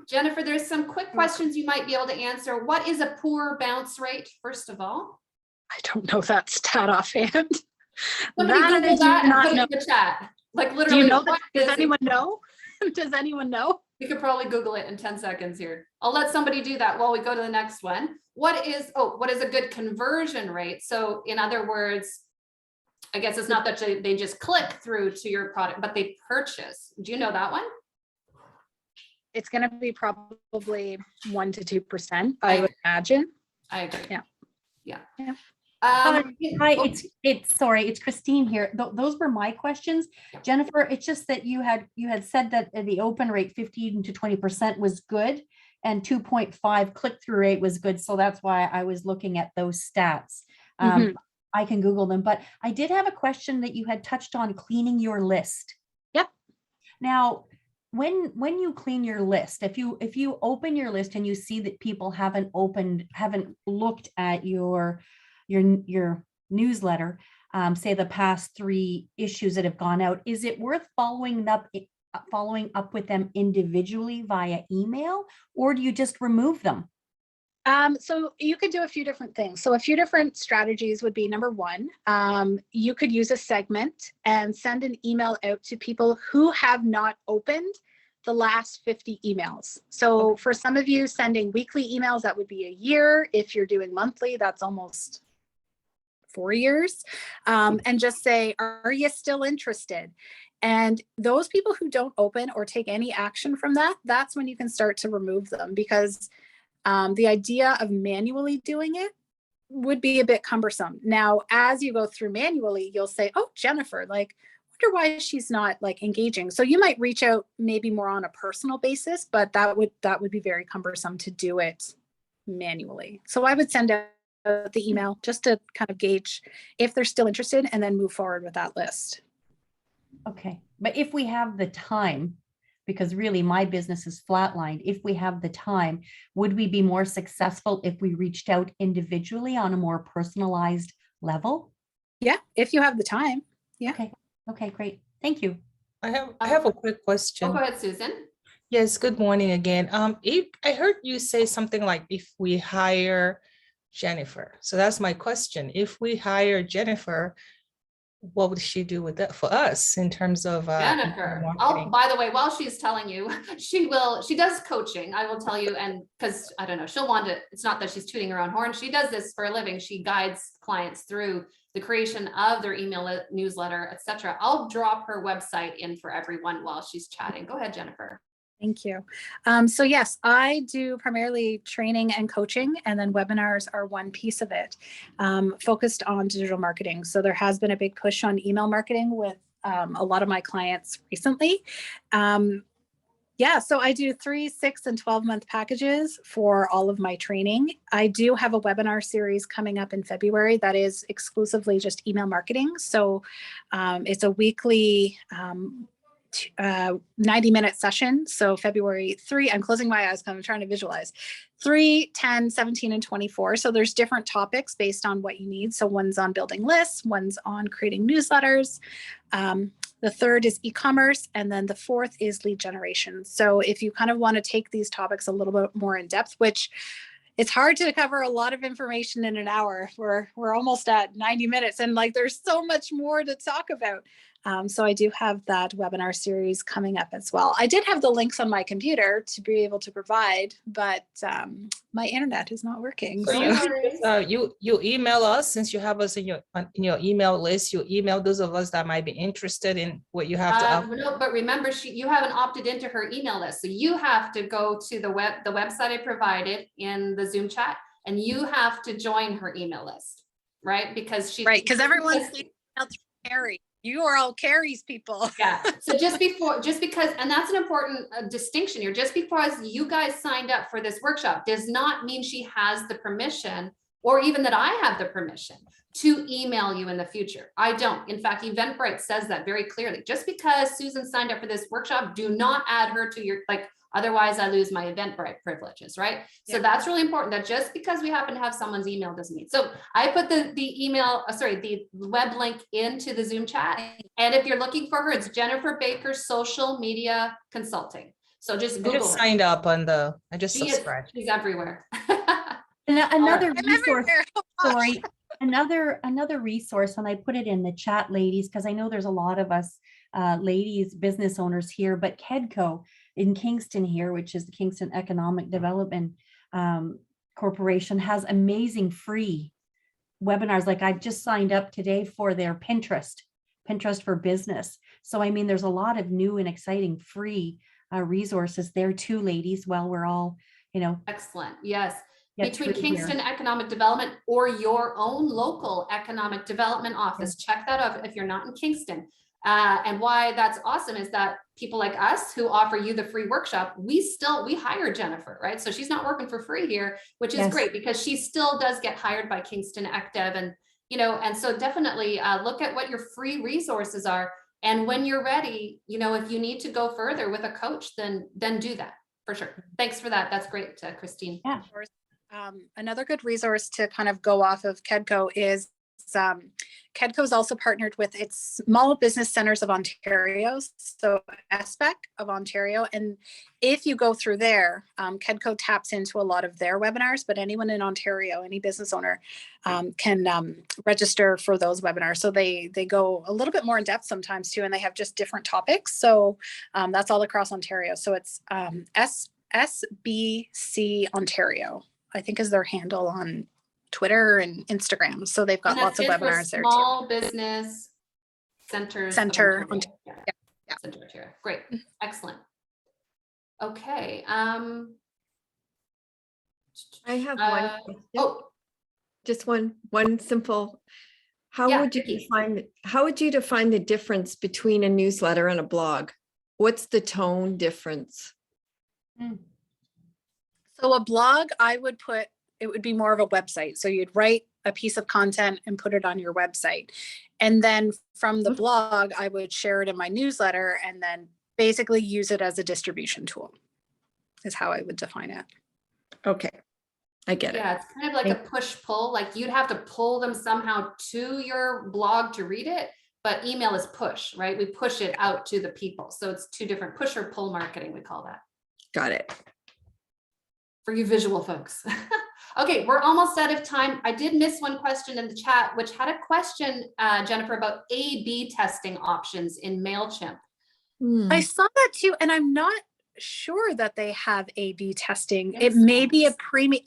Jennifer, there's some quick questions you might be able to answer. What is a poor bounce rate, first of all? I don't know that stat offhand. Somebody That Google I do that and not put it know. in the chat. Like Do literally. you know that? what Does is it? anyone know? Does anyone know? We could probably Google it in 10 seconds here. I'll let somebody do that while we go to the next one. What is a good conversion rate? So in other words, I guess it's not that they just click through to your product, but they purchase. Do you know that one? It's going to be probably 1 to 2%, I would imagine. I agree. Yeah. Yeah. Hi, it's Christine here. Those were my questions. Jennifer, it's just that you had said that the open rate 15 to 20% was good and 2.5 click-through rate was good. So that's why I was looking at those stats. I can Google them, but I did have a question that you had touched on cleaning your list. Yep. Now, when you clean your list, if you open your list and you see that people haven't looked at your newsletter, say the past 3 issues that have gone out, is it worth following up with them individually via email, or do you just remove them? So you could do a few different things. So a few different strategies would be, number 1, you could use a segment and send an email out to people who have not opened the last 50 emails. So for some of you sending weekly emails, that would be a year. If you're doing monthly, that's almost 4 years. And just say, are you still interested? And those people who don't open or take any action from that, that's when you can start to remove them, because the idea of manually doing it would be a bit cumbersome. Now, as you go through manually, you'll say, oh, Jennifer, like, wonder why she's not like engaging. So you might reach out maybe more on a personal basis, but that would be very cumbersome to do it manually. So I would send out the email just to kind of gauge if they're still interested and then move forward with that list. Okay, but if we have the time, because really my business is flatlined, if we have the time, would we be more successful if we reached out individually on a more personalized level? Yeah, if you have the time. Yeah. Okay, great. Thank you. I have a quick Oh, question. go ahead, Susan. Yes, good morning again. If I heard you say something like if we hire Jennifer. So that's my question. If we hire Jennifer, what would she do with that for us in terms of Jennifer. Oh, marketing? by the way, while she's telling you, she does coaching, I will tell you, and because I don't know, she'll want to, it's not that she's tooting her own horn. She does this for a living. She guides clients through the creation of their email newsletter, etc. I'll drop her website in for everyone while she's chatting. Go ahead, Jennifer. Thank you. So yes, I do primarily training and coaching, and then webinars are one piece of it, focused on digital marketing. So there has been a big push on email marketing with a lot of my clients recently. Yeah, so I do 3, 6, and 12-month packages for all of my training. I do have a webinar series coming up in February that is exclusively just email marketing. So it's a weekly 90-minute session. So February 3, I'm closing my eyes because I'm trying to visualize. 3, 10, 17, and 24. So there's different topics based on what you need. So one's on building lists, one's on creating newsletters. The third is e-commerce, and then the fourth is lead generation. So if you kind of want to take these topics a little bit more in depth, which it's hard to cover a lot of information in an hour. We're almost at 90 minutes, and like there's so much more to talk about. So I do have that webinar series coming up as well. I did have the links on my computer to be able to provide, but my internet is not working. So So. you email us, since you have us in your email list. You email those of us that might be interested in what you have to offer. No, but remember, you haven't opted into her email list, so you have to go to the website I provided in the Zoom chat, and you have to join her email list, right? Because Because everyone's emailed through Carrie. You are all Carrie's people. Yeah. So just because, and that's an important distinction here, just because you guys signed up for this workshop does not mean she has the permission, or even that I have the permission to email you in the future. I don't. In fact, Eventbrite says that very clearly. Just because Susan signed up for this workshop, do not add her to your, otherwise I lose my Eventbrite privileges, right? Yeah. So that's really important, that just because we happen to have someone's email doesn't mean. So I put the web link into the Zoom chat. And if you're looking for her, it's Jennifer Baker Social Media Consulting. So just Google. I just signed up on I just subscribed. She's everywhere. Another resource, sorry, another resource, and I put it in the chat, ladies, because I know there's a lot of us ladies business owners here, but KEDCO in Kingston here, which is the Kingston Economic Development Corporation, has amazing free webinars. Like I've just signed up today for their Pinterest for business. So I mean, there's a lot of new and exciting free resources there too, ladies, while we're all, Excellent. Yes. Between Kingston Economic Development or your own local economic development office. Yeah. Check that out if you're not in Kingston. And why that's awesome is that people like us who offer you the free workshop, we hire Jennifer, right? So she's not working for free here, which is great because she still does get hired by Kingston ECDev. And, and so definitely look at what your free resources are. And when you're ready, if you need to go further with a coach, then do that for sure. Thanks for that. That's great, Christine. Yeah. Another good resource to kind of go off of KEDCO is KEDCO is also partnered with its Small Business Centers of Ontario, so SBEC of Ontario. And if you go through there, KEDCO taps into a lot of their webinars, but anyone in Ontario, any business owner can register for those webinars. So they go a little bit more in depth sometimes too, and they have just different topics. So that's all across Ontario. So it's SBC Ontario, I think is their handle on Twitter and Instagram. So they've got lots of webinars there too. Small Business Centers. Center. Yeah. Center Ontario. Great. Excellent. Okay. I have one. Oh, just one simple. How Yeah, would you Vicky. define the difference between a newsletter and a blog? What's the tone difference? So a blog, I would put, it would be more of a website. So you'd write a piece of content and put it on your website. And then from the blog, I would share it in my newsletter and then basically use it as a distribution tool, is how I would define it. Okay, I get it. Yeah, it's kind of like a push-pull, like you'd have to pull them somehow to your blog to read it, but email is push, right? We push it out to the people. So it's two different push or pull marketing, we call that. Got it. For you visual folks. Okay, we're almost out of time. I did miss one question in the chat, which had a question, Jennifer, about A/B testing options in Mailchimp. I saw that too, and I'm not sure that they have A/B testing. Yes. It may be a premium,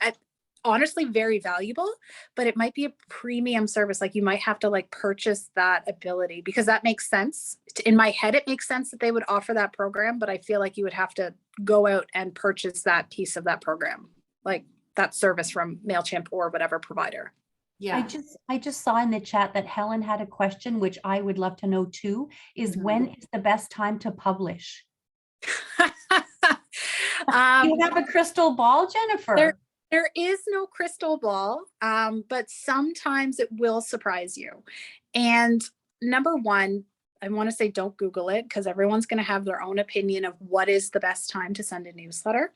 honestly, very valuable, but it might be a premium service. Like you might have to like purchase that ability, because that makes sense. In my head, it makes sense that they would offer that program, but I feel like you would have to go out and purchase that piece of that program, like that service from Mailchimp or whatever provider. Yeah. I just saw in the chat that Helen had a question, which I would love to know too, is when is the best time to publish? You have a crystal ball, Jennifer? There is no crystal ball, but sometimes it will surprise you. And number one, I want to say don't Google it, because everyone's going to have their own opinion of what is the best time to send a newsletter.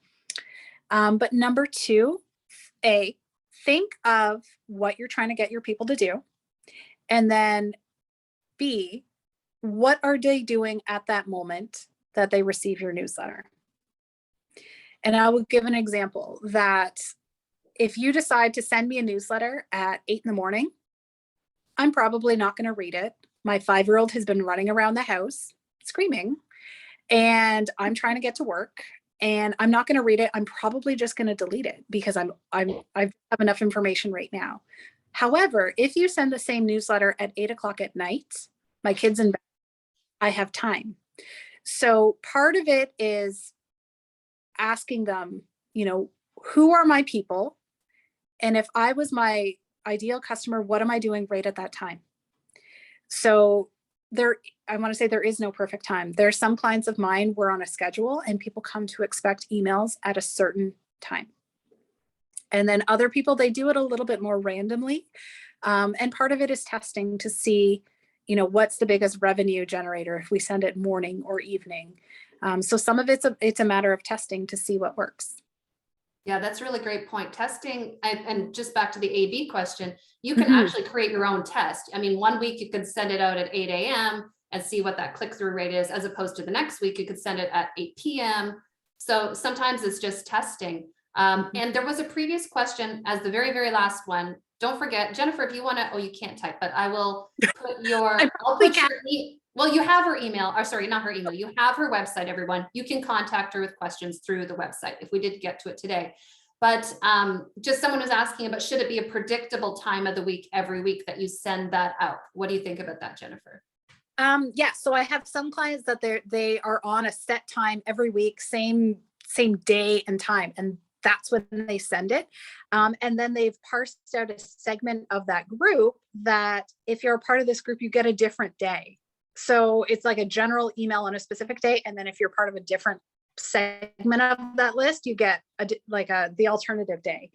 But number two, think of what you're trying to get your people to do. And then B, what are they doing at that moment that they receive your newsletter? And I will give an example that if you decide to send me a newsletter at 8 a.m, I'm probably not going to read it. My 5-year-old has been running around the house screaming, and I'm trying to get to work, and I'm not going to read it. I'm probably just going to delete it because I have enough information right now. However, if you send the same newsletter at 8 o'clock at night, my kids in bed, I have time. So part of it is asking them, who are my people? And if I was my ideal customer, what am I doing right at that time? So I want to say there is no perfect time. There are some clients of mine, we're on a schedule and people come to expect emails at a certain time. And then other people, they do it a little bit more randomly. And part of it is testing to see, what's the biggest revenue generator if we send it morning or evening. So some of it's a matter of testing to see what works. Yeah, that's a really great point. Testing, and just back to the A/B question, you can actually create your own test. I mean, one week you could send it out at 8 a.m. and see what that click-through rate is, as opposed to the next week, you could send it at 8 p.m. So sometimes it's just testing. And there was a previous question as the very, very last one. Don't forget, Jennifer, if you want to, you can't type, but I will put your, well, you have her email, or sorry, not her email. You have her website, everyone. You can contact her with questions through the website if we did get to it today. But just someone was asking about, should it be a predictable time of the week every week that you send that out? What do you think about that, Jennifer? Yeah, so I have some clients that they are on a set time every week, same day and time, and that's when they send it. And then they've parsed out a segment of that group that if you're a part of this group, you get a different day. So it's like a general email on a specific day. And then if you're part of a different segment of that list, you get the alternative day.